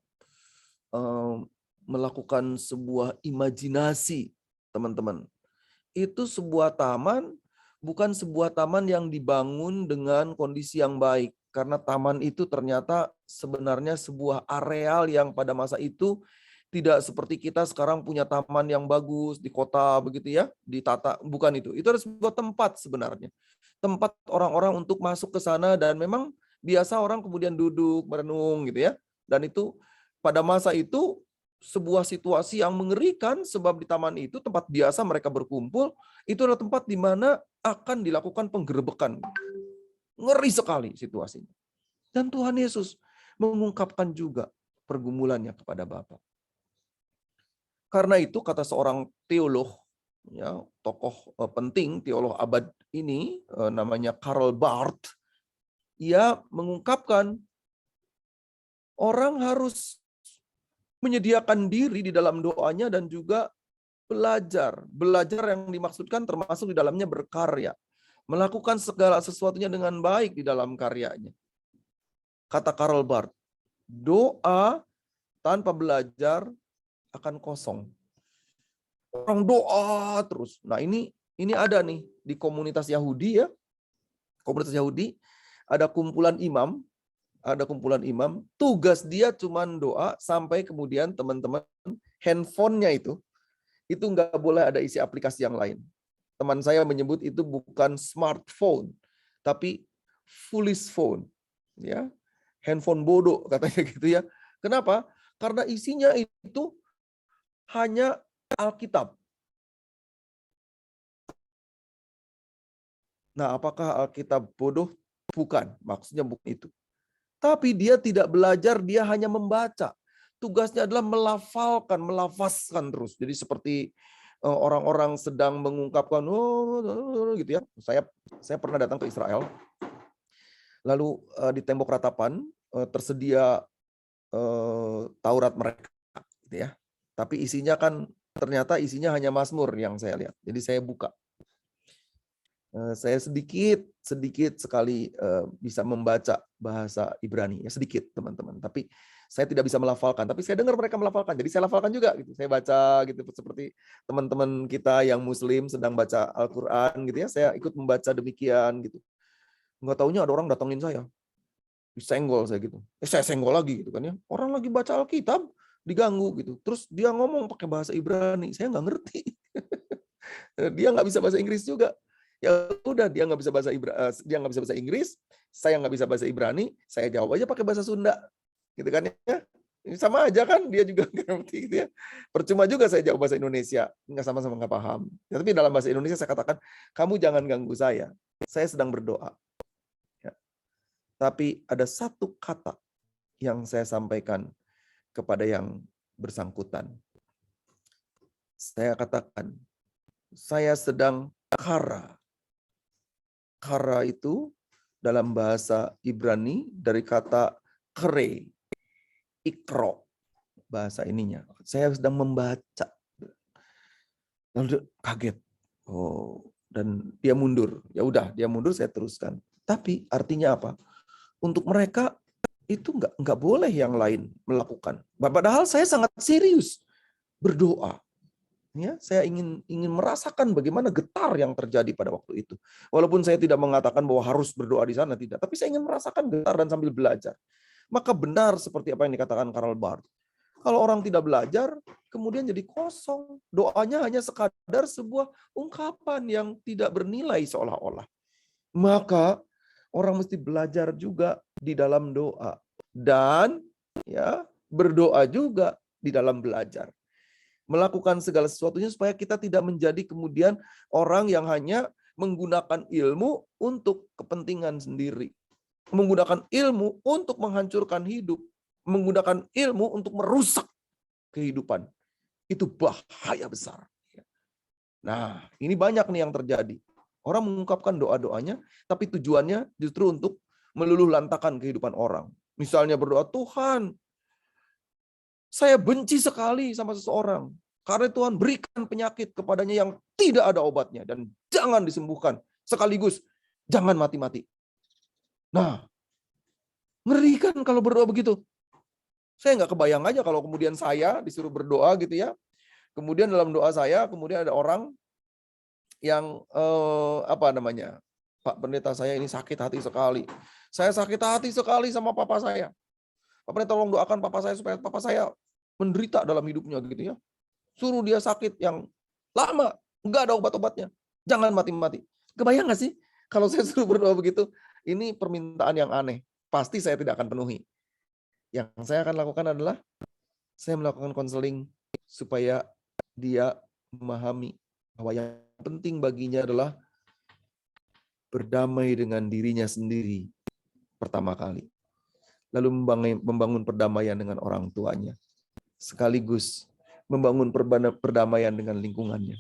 melakukan sebuah imajinasi, teman-teman. Itu sebuah taman, bukan sebuah taman yang dibangun dengan kondisi yang baik. Karena taman itu ternyata sebenarnya sebuah areal yang pada masa itu tidak seperti kita sekarang punya taman yang bagus di kota begitu ya, ditata, bukan itu. Itu ada sebuah tempat sebenarnya. Tempat orang-orang untuk masuk ke sana dan memang biasa orang kemudian duduk, merenung gitu ya. Dan itu pada masa itu sebuah situasi yang mengerikan sebab di taman itu tempat biasa mereka berkumpul, itu adalah tempat di mana akan dilakukan penggerebekan. Ngeri sekali situasinya. Dan Tuhan Yesus mengungkapkan juga pergumulannya kepada Bapa. Karena itu kata seorang teolog, ya, tokoh penting, teolog abad ini, namanya Karl Barth, ia mengungkapkan orang harus menyediakan diri di dalam doanya dan juga belajar. Belajar yang dimaksudkan termasuk di dalamnya berkarya. Melakukan segala sesuatunya dengan baik di dalam karyanya. Kata Karl Barth, doa tanpa belajar akan kosong. Orang doa terus. Nah ini ada nih di komunitas Yahudi ya. Komunitas Yahudi ada kumpulan imam. Tugas dia cuman doa sampai kemudian teman-teman handphonenya itu nggak boleh ada isi aplikasi yang lain. Teman saya menyebut itu bukan smartphone, tapi foolish phone. Ya, handphone bodoh katanya gitu ya. Kenapa? Karena isinya itu hanya Alkitab. Nah, apakah Alkitab bodoh? Bukan, maksudnya bukan itu. Tapi dia tidak belajar, dia hanya membaca. Tugasnya adalah melafalkan, melafazkan terus. Jadi seperti orang-orang sedang mengungkapkan, gitu ya. Saya pernah datang ke Israel. Lalu di tembok ratapan tersedia Taurat mereka, gitu ya. Tapi isinya kan ternyata isinya hanya Mazmur yang saya lihat. Jadi saya buka. Saya sedikit sekali bisa membaca bahasa Ibrani, ya sedikit teman-teman. Tapi saya tidak bisa melafalkan. Tapi saya dengar mereka melafalkan, jadi saya lafalkan juga. Gitu. Saya baca gitu seperti teman-teman kita yang Muslim sedang baca Al-Quran, gitu ya. Saya ikut membaca demikian gitu. Nggak taunya ada orang datangin saya, disenggol saya gitu. Saya senggol lagi gitu kan ya. Orang lagi baca Alkitab diganggu gitu. Terus dia ngomong pakai bahasa Ibrani, saya nggak ngerti. Dia nggak bisa bahasa Inggris juga. Ya udah, dia nggak bisa bahasa Inggris, saya nggak bisa bahasa Ibrani, saya jawab aja pakai bahasa Sunda, gitu kan ya. Sama aja kan, dia juga nggak ngerti gitu ya. Percuma juga saya jawab bahasa Indonesia, nggak sama-sama nggak paham. Ya, tapi dalam bahasa Indonesia saya katakan, kamu jangan ganggu saya sedang berdoa. Ya. Tapi ada satu kata yang saya sampaikan kepada yang bersangkutan. Saya katakan, saya sedang kara. Kara itu dalam bahasa Ibrani dari kata kere, ikro, bahasa ininya. Saya sedang membaca. Lalu dia kaget. Oh, dan dia mundur. Ya udah, dia mundur, saya teruskan. Tapi artinya apa? Untuk mereka itu nggak boleh yang lain melakukan. Padahal saya sangat serius berdoa. Ya, saya ingin merasakan bagaimana getar yang terjadi pada waktu itu. Walaupun saya tidak mengatakan bahwa harus berdoa di sana, tidak. Tapi saya ingin merasakan getar dan sambil belajar. Maka benar seperti apa yang dikatakan Karl Barth. Kalau orang tidak belajar, kemudian jadi kosong. Doanya hanya sekadar sebuah ungkapan yang tidak bernilai seolah-olah. Maka orang mesti belajar juga di dalam doa. Dan ya berdoa juga di dalam belajar. Melakukan segala sesuatunya supaya kita tidak menjadi kemudian orang yang hanya menggunakan ilmu untuk kepentingan sendiri. Menggunakan ilmu untuk menghancurkan hidup. Menggunakan ilmu untuk merusak kehidupan. Itu bahaya besar. Nah, ini banyak nih yang terjadi. Orang mengungkapkan doa-doanya, tapi tujuannya justru untuk meluluh lantakan kehidupan orang. Misalnya berdoa, Tuhan, saya benci sekali sama seseorang. Karena Tuhan berikan penyakit kepadanya yang tidak ada obatnya. Dan jangan disembuhkan. Sekaligus, jangan mati-mati. Nah, ngeri kan kalau berdoa begitu. Saya nggak kebayang aja kalau kemudian saya disuruh berdoa gitu ya. Kemudian dalam doa saya, kemudian ada orang yang, Pak pendeta saya ini sakit hati sekali. Saya sakit hati sekali sama papa saya. Pak pendeta tolong doakan papa saya supaya papa saya menderita dalam hidupnya gitu ya. Suruh dia sakit yang lama, nggak ada obat-obatnya. Jangan mati-mati. Kebayang nggak sih kalau saya suruh berdoa begitu? Ini permintaan yang aneh. Pasti saya tidak akan penuhi. Yang saya akan lakukan adalah saya melakukan konseling supaya dia memahami bahwa yang penting baginya adalah berdamai dengan dirinya sendiri pertama kali. Lalu membangun perdamaian dengan orang tuanya. Sekaligus membangun perdamaian dengan lingkungannya.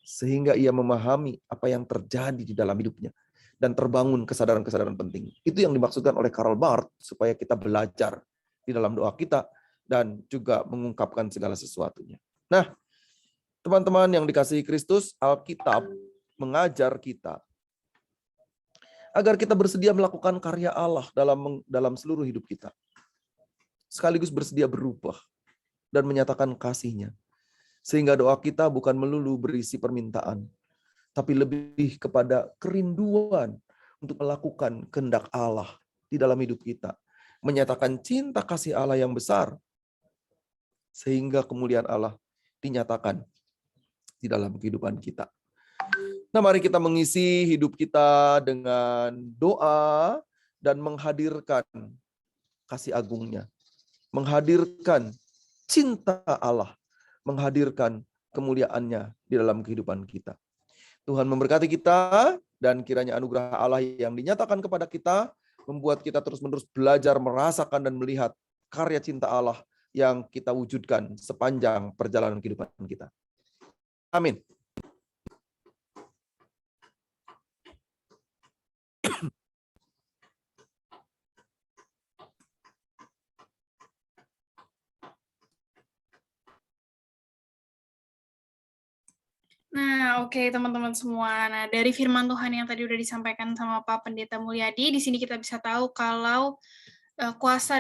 Sehingga ia memahami apa yang terjadi di dalam hidupnya. Dan terbangun kesadaran-kesadaran penting. Itu yang dimaksudkan oleh Karl Barth, supaya kita belajar di dalam doa kita, dan juga mengungkapkan segala sesuatunya. Nah, teman-teman yang dikasihi Kristus, Alkitab mengajar kita agar kita bersedia melakukan karya Allah dalam seluruh hidup kita. Sekaligus bersedia berubah dan menyatakan kasih-Nya. Sehingga doa kita bukan melulu berisi permintaan, tapi lebih kepada kerinduan untuk melakukan kehendak Allah di dalam hidup kita. Menyatakan cinta kasih Allah yang besar, sehingga kemuliaan Allah dinyatakan di dalam kehidupan kita. Nah, mari kita mengisi hidup kita dengan doa dan menghadirkan kasih agungnya. Menghadirkan cinta Allah, menghadirkan kemuliaannya di dalam kehidupan kita. Tuhan memberkati kita, dan kiranya anugerah Allah yang dinyatakan kepada kita membuat kita terus-menerus belajar merasakan dan melihat karya cinta Allah yang kita wujudkan sepanjang perjalanan kehidupan kita. Amin. Nah, oke teman-teman semua. Nah, dari firman Tuhan yang tadi udah disampaikan sama Pak Pendeta Mulyadi, di sini kita bisa tahu kalau kuasa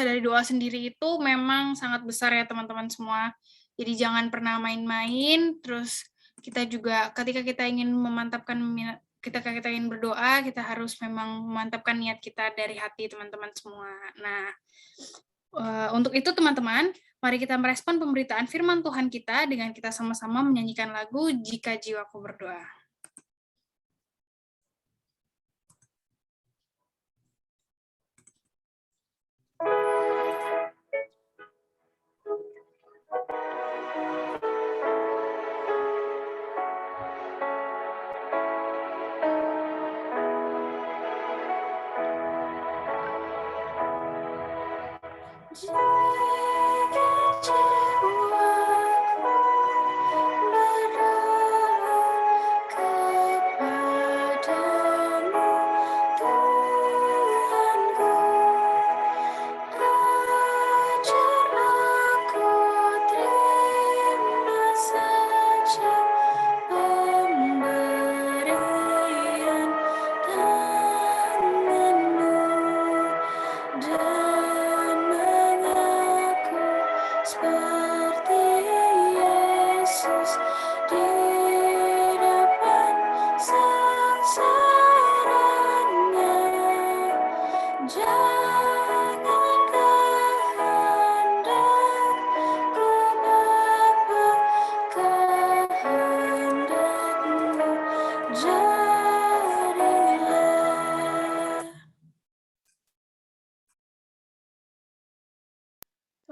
dari doa sendiri itu memang sangat besar ya teman-teman semua. Jadi jangan pernah main-main. Terus kita juga ketika kita ingin berdoa, kita harus memang memantapkan niat kita dari hati teman-teman semua. Nah, untuk itu teman-teman, mari kita merespon pemberitaan firman Tuhan kita dengan kita sama-sama menyanyikan lagu Jika Jiwaku Berdoa.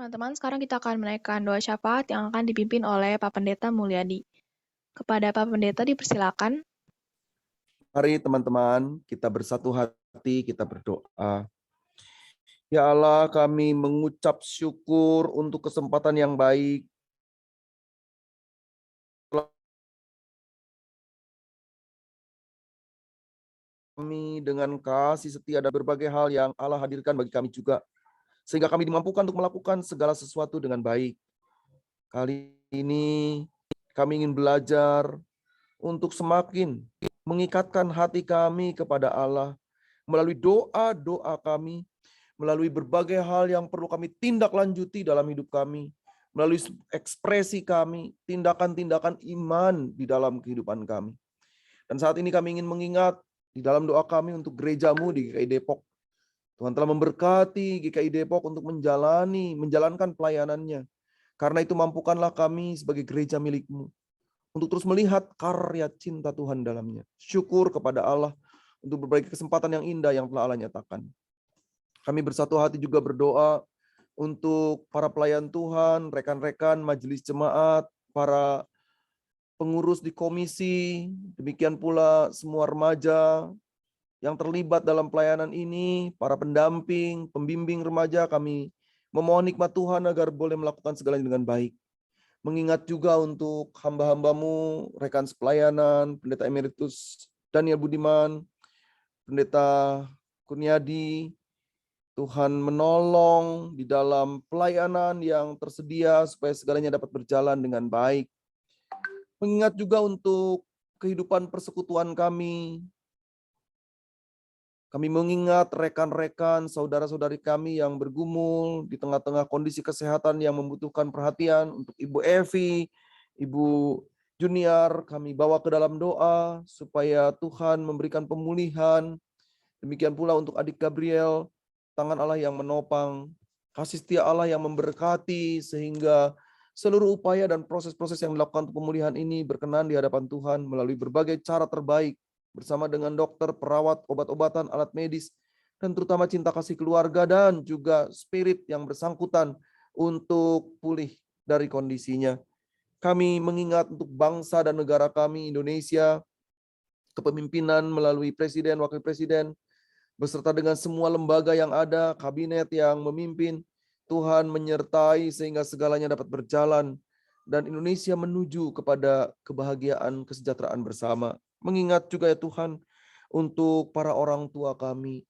Teman-teman, sekarang kita akan menaikkan doa syafaat yang akan dipimpin oleh Pak Pendeta Mulyadi. Kepada Pak Pendeta dipersilakan. Mari teman-teman, kita bersatu hati, kita berdoa. Ya Allah, kami mengucap syukur untuk kesempatan yang baik. Kami dengan kasih setia dan berbagai hal yang Allah hadirkan bagi kami juga. Sehingga kami dimampukan untuk melakukan segala sesuatu dengan baik. Kali ini kami ingin belajar untuk semakin mengikatkan hati kami kepada Allah melalui doa-doa kami, melalui berbagai hal yang perlu kami tindak lanjuti dalam hidup kami, melalui ekspresi kami, tindakan-tindakan iman di dalam kehidupan kami. Dan saat ini kami ingin mengingat di dalam doa kami untuk gerejamu di GKI Depok. Tuhan telah memberkati GKI Depok untuk menjalankan pelayanannya. Karena itu mampukanlah kami sebagai gereja milik-Mu untuk terus melihat karya cinta Tuhan dalamnya. Syukur kepada Allah untuk berbagai kesempatan yang indah yang telah Allah nyatakan. Kami bersatu hati juga berdoa untuk para pelayan Tuhan, rekan-rekan majelis jemaat, para pengurus di komisi, demikian pula semua remaja yang terlibat dalam pelayanan ini, para pendamping, pembimbing remaja, kami memohon hikmat Tuhan agar boleh melakukan segalanya dengan baik. Mengingat juga untuk hamba-hambamu, rekan sepelayanan, Pendeta Emeritus Daniel Budiman, Pendeta Kurniadi, Tuhan menolong di dalam pelayanan yang tersedia supaya segalanya dapat berjalan dengan baik. Mengingat juga untuk kehidupan persekutuan kami. Kami mengingat rekan-rekan, saudara-saudari kami yang bergumul di tengah-tengah kondisi kesehatan yang membutuhkan perhatian. Untuk Ibu Evi, Ibu Junior, kami bawa ke dalam doa supaya Tuhan memberikan pemulihan. Demikian pula untuk adik Gabriel, tangan Allah yang menopang, kasih setia Allah yang memberkati, sehingga seluruh upaya dan proses-proses yang dilakukan untuk pemulihan ini berkenan di hadapan Tuhan melalui berbagai cara terbaik, bersama dengan dokter, perawat, obat-obatan, alat medis, dan terutama cinta kasih keluarga dan juga spirit yang bersangkutan untuk pulih dari kondisinya. Kami mengingat untuk bangsa dan negara kami, Indonesia, kepemimpinan melalui presiden, wakil presiden, beserta dengan semua lembaga yang ada, kabinet yang memimpin, Tuhan menyertai sehingga segalanya dapat berjalan dan Indonesia menuju kepada kebahagiaan, kesejahteraan bersama. Mengingat juga ya Tuhan untuk para orang tua kami.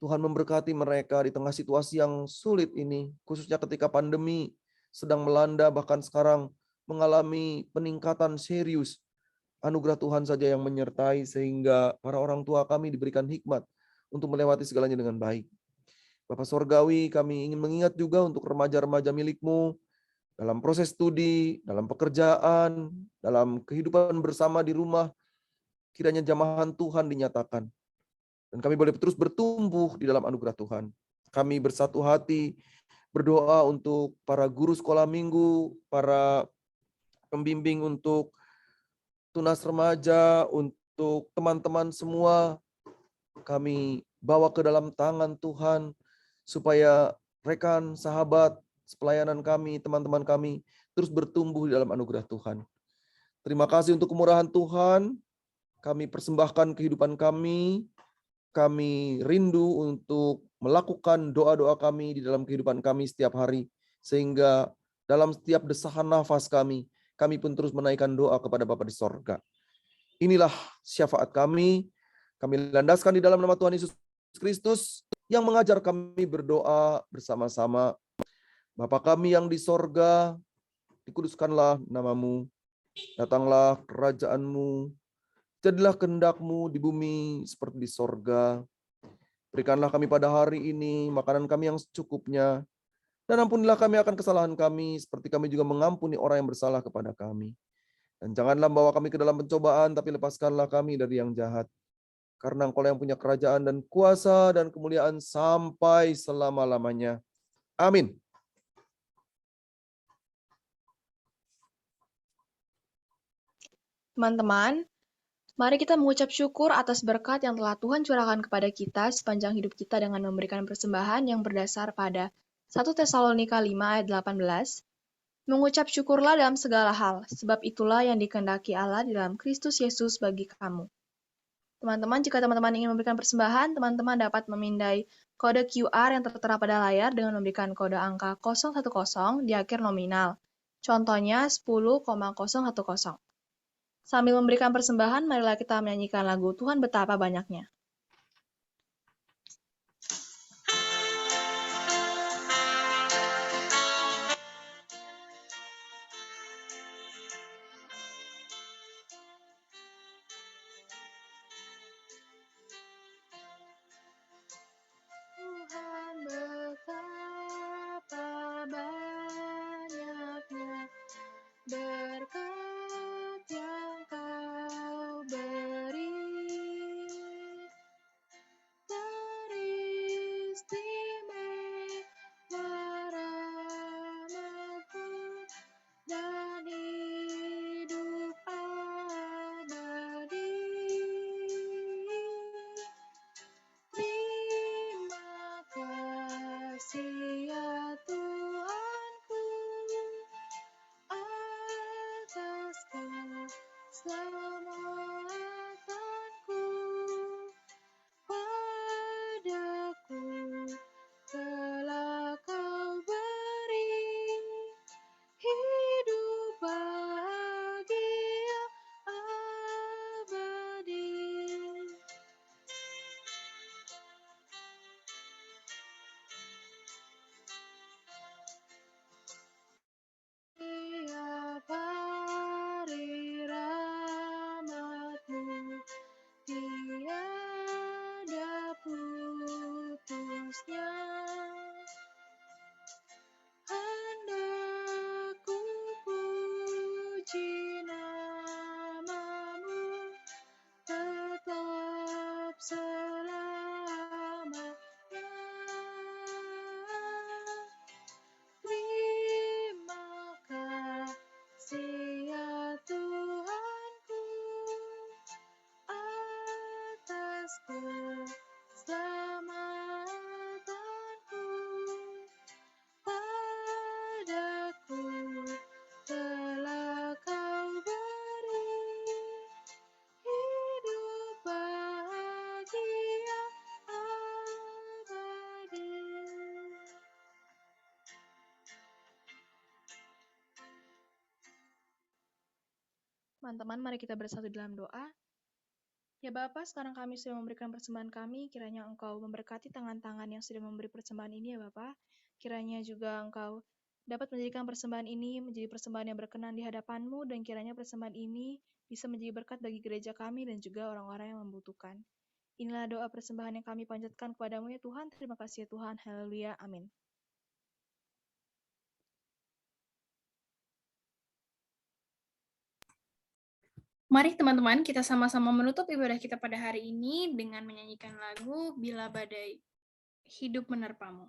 Tuhan memberkati mereka di tengah situasi yang sulit ini, khususnya ketika pandemi sedang melanda, bahkan sekarang mengalami peningkatan serius. Anugerah Tuhan saja yang menyertai sehingga para orang tua kami diberikan hikmat untuk melewati segalanya dengan baik. Bapak Sorgawi, kami ingin mengingat juga untuk remaja-remaja milik-Mu dalam proses studi, dalam pekerjaan, dalam kehidupan bersama di rumah, kiranya jamahan Tuhan dinyatakan. Dan kami boleh terus bertumbuh di dalam anugerah Tuhan. Kami bersatu hati berdoa untuk para guru sekolah minggu, para pembimbing untuk tunas remaja, untuk teman-teman semua. Kami bawa ke dalam tangan Tuhan, supaya rekan, sahabat, pelayanan kami, teman-teman kami terus bertumbuh di dalam anugerah Tuhan. Terima kasih untuk kemurahan Tuhan. Kami persembahkan kehidupan kami. Kami rindu untuk melakukan doa-doa kami di dalam kehidupan kami setiap hari. Sehingga dalam setiap desahan nafas kami pun terus menaikkan doa kepada Bapa di sorga. Inilah syafaat kami. Kami landaskan di dalam nama Tuhan Yesus Kristus yang mengajar kami berdoa bersama-sama. Bapa kami yang di sorga, dikuduskanlah nama-Mu, datanglah kerajaan-Mu, jadilah kehendak-Mu di bumi seperti di sorga. Berikanlah kami pada hari ini makanan kami yang secukupnya, dan ampunilah kami akan kesalahan kami, seperti kami juga mengampuni orang yang bersalah kepada kami. Dan janganlah membawa kami ke dalam pencobaan, tapi lepaskanlah kami dari yang jahat. Karena Engkau yang punya kerajaan dan kuasa dan kemuliaan sampai selama-lamanya. Amin. Teman-teman, mari kita mengucap syukur atas berkat yang telah Tuhan curahkan kepada kita sepanjang hidup kita dengan memberikan persembahan yang berdasar pada 1 Tesalonika 5 ayat 18, mengucap syukurlah dalam segala hal, sebab itulah yang dikehendaki Allah di dalam Kristus Yesus bagi kamu. Teman-teman, jika teman-teman ingin memberikan persembahan, teman-teman dapat memindai kode QR yang tertera pada layar dengan memberikan kode angka 010 di akhir nominal. Contohnya 10,010. Sambil memberikan persembahan, marilah kita menyanyikan lagu Tuhan Betapa Banyaknya. Tuhan betapa banyaknya berkat yang Kau beri, teristimewa rahmat-Mu dan hidup abadi. Terima kasih ya Tuhanku atas keselamatanku padaku telah Kau beri hidup bahagia abadi. Tiap hari rahmat-Mu tiada putusnya. Hendak ku puji nama-Mu tetap selamanya. Terima kasih ya Tuhanku atas keselamatanku padaku telah Kau beri hidup bahagia abadi. Teman-teman, mari kita bersatu dalam doa. Ya Bapa, sekarang kami sudah memberikan persembahan kami, kiranya Engkau memberkati tangan-tangan yang sudah memberi persembahan ini ya Bapa. Kiranya juga Engkau dapat menjadikan persembahan ini menjadi persembahan yang berkenan di hadapan-Mu, dan kiranya persembahan ini bisa menjadi berkat bagi gereja kami dan juga orang-orang yang membutuhkan. Inilah doa persembahan yang kami panjatkan kepadamu ya Tuhan. Terima kasih ya Tuhan. Haleluya. Amin. Mari teman-teman kita sama-sama menutup ibadah kita pada hari ini dengan menyanyikan lagu Bila Badai Hidup Menerpamu.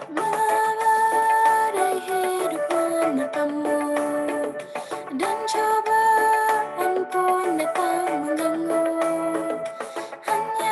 Badai hidup menerpamu dan cobaan pun datang mengganggu, hanya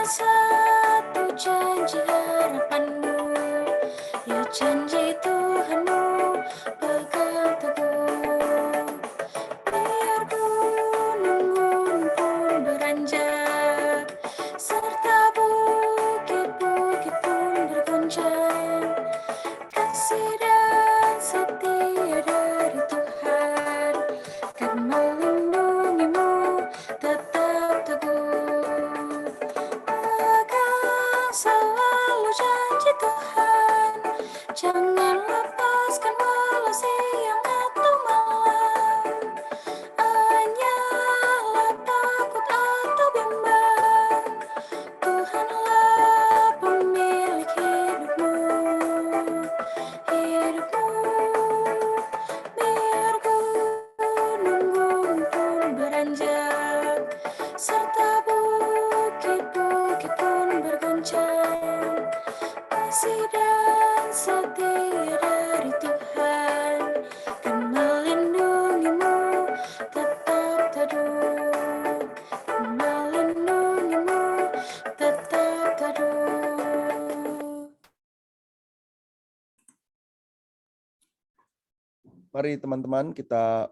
Mari teman-teman kita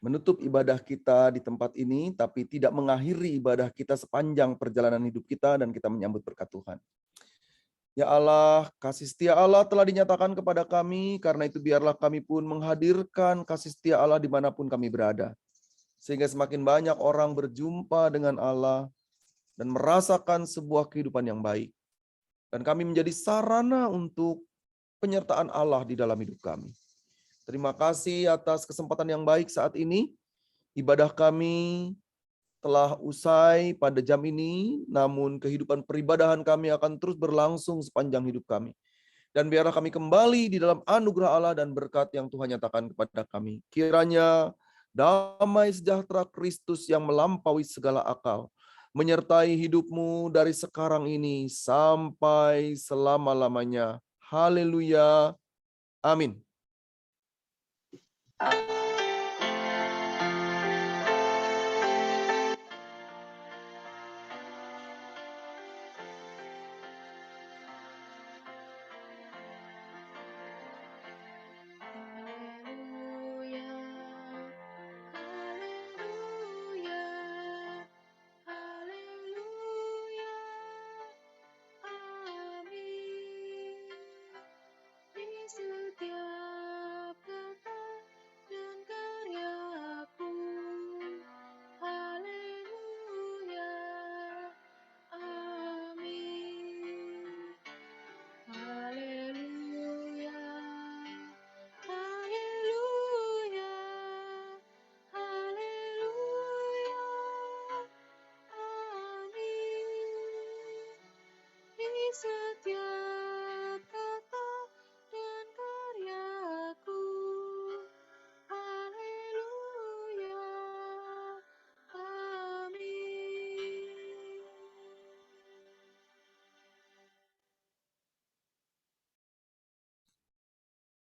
menutup ibadah kita di tempat ini, tapi tidak mengakhiri ibadah kita sepanjang perjalanan hidup kita, dan kita menyambut berkat Tuhan. Ya Allah, kasih setia Allah telah dinyatakan kepada kami, karena itu biarlah kami pun menghadirkan kasih setia Allah dimanapun kami berada. Sehingga semakin banyak orang berjumpa dengan Allah dan merasakan sebuah kehidupan yang baik. Dan kami menjadi sarana untuk penyertaan Allah di dalam hidup kami. Terima kasih atas kesempatan yang baik saat ini. Ibadah kami telah usai pada jam ini, namun kehidupan peribadahan kami akan terus berlangsung sepanjang hidup kami. Dan biarlah kami kembali di dalam anugerah Allah dan berkat yang Tuhan nyatakan kepada kami. Kiranya damai sejahtera Kristus yang melampaui segala akal menyertai hidupmu dari sekarang ini sampai selama-lamanya. Haleluya. Amin. Setiap kata dan karyaku, haleluya, amin.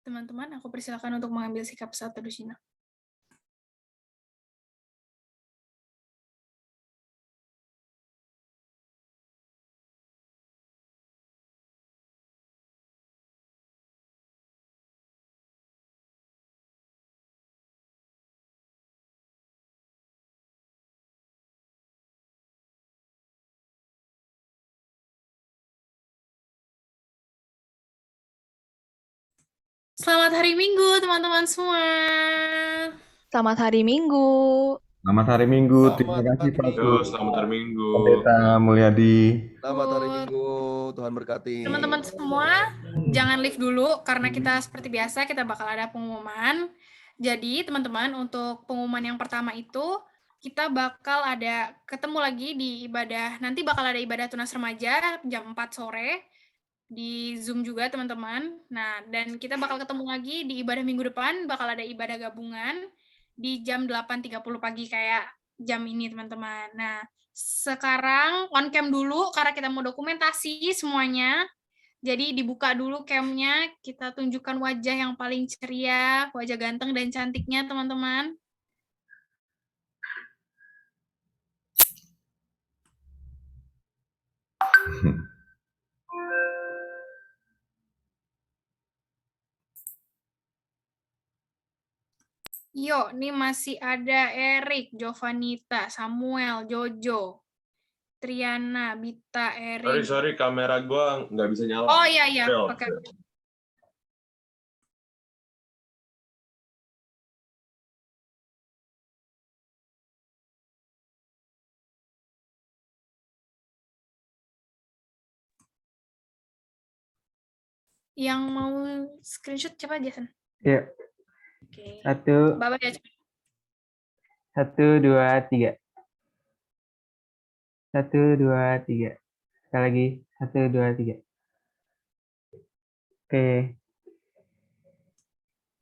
Teman-teman, aku persilakan untuk mengambil sikap saat teduh Cina. Selamat hari Minggu, teman-teman semua. Selamat hari Minggu. Selamat hari Minggu. Terima kasih Pak Selamat hari Minggu. Pendeta Mulyadi. Selamat hari Minggu. Tuhan berkati. Teman-teman semua, jangan leave dulu karena kita seperti biasa kita bakal ada pengumuman. Jadi teman-teman, untuk pengumuman yang pertama itu kita bakal ada ketemu lagi di ibadah, nanti bakal ada ibadah tunas remaja jam 4 sore di Zoom juga teman-teman. Nah, dan kita bakal ketemu lagi di ibadah minggu depan, bakal ada ibadah gabungan di jam 8.30 pagi kayak jam ini teman-teman. Nah, sekarang on cam dulu karena kita mau dokumentasi semuanya. Jadi dibuka dulu camnya, kita tunjukkan wajah yang paling ceria, wajah ganteng dan cantiknya teman-teman. Yo, ini masih ada Erik, Jovanita, Samuel, Jojo, Triana, Bita, Erin. Sorry, kamera gua nggak bisa nyala. Oh iya, oke. Yang mau screenshot coba Jason. Yuk. Oke. Satu, ya. 1, 2, 3. 1, 2, 3. Sekali lagi. 1, 2, 3.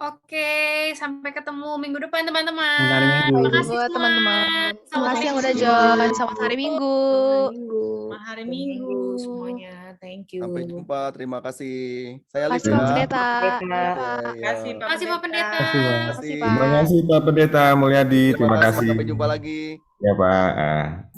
Oke, sampai ketemu minggu depan teman-teman. Sampai hari Minggu. Terima kasih Buat teman-teman. Terima kasih yang udah join. join. Selamat hari Minggu. Selamat hari Minggu. Semuanya. Thank you. Sampai jumpa. Terima kasih. Saya Terima kasih Alif Pak ya. Pendeta. Terima kasih, Pak. Terima kasih Pak Pendeta. Terima kasih, Pak. Terima kasih, Terima Pak. kasih Pak Pendeta Mulyadi. Terima kasih. Sampai jumpa lagi. Ya Pak.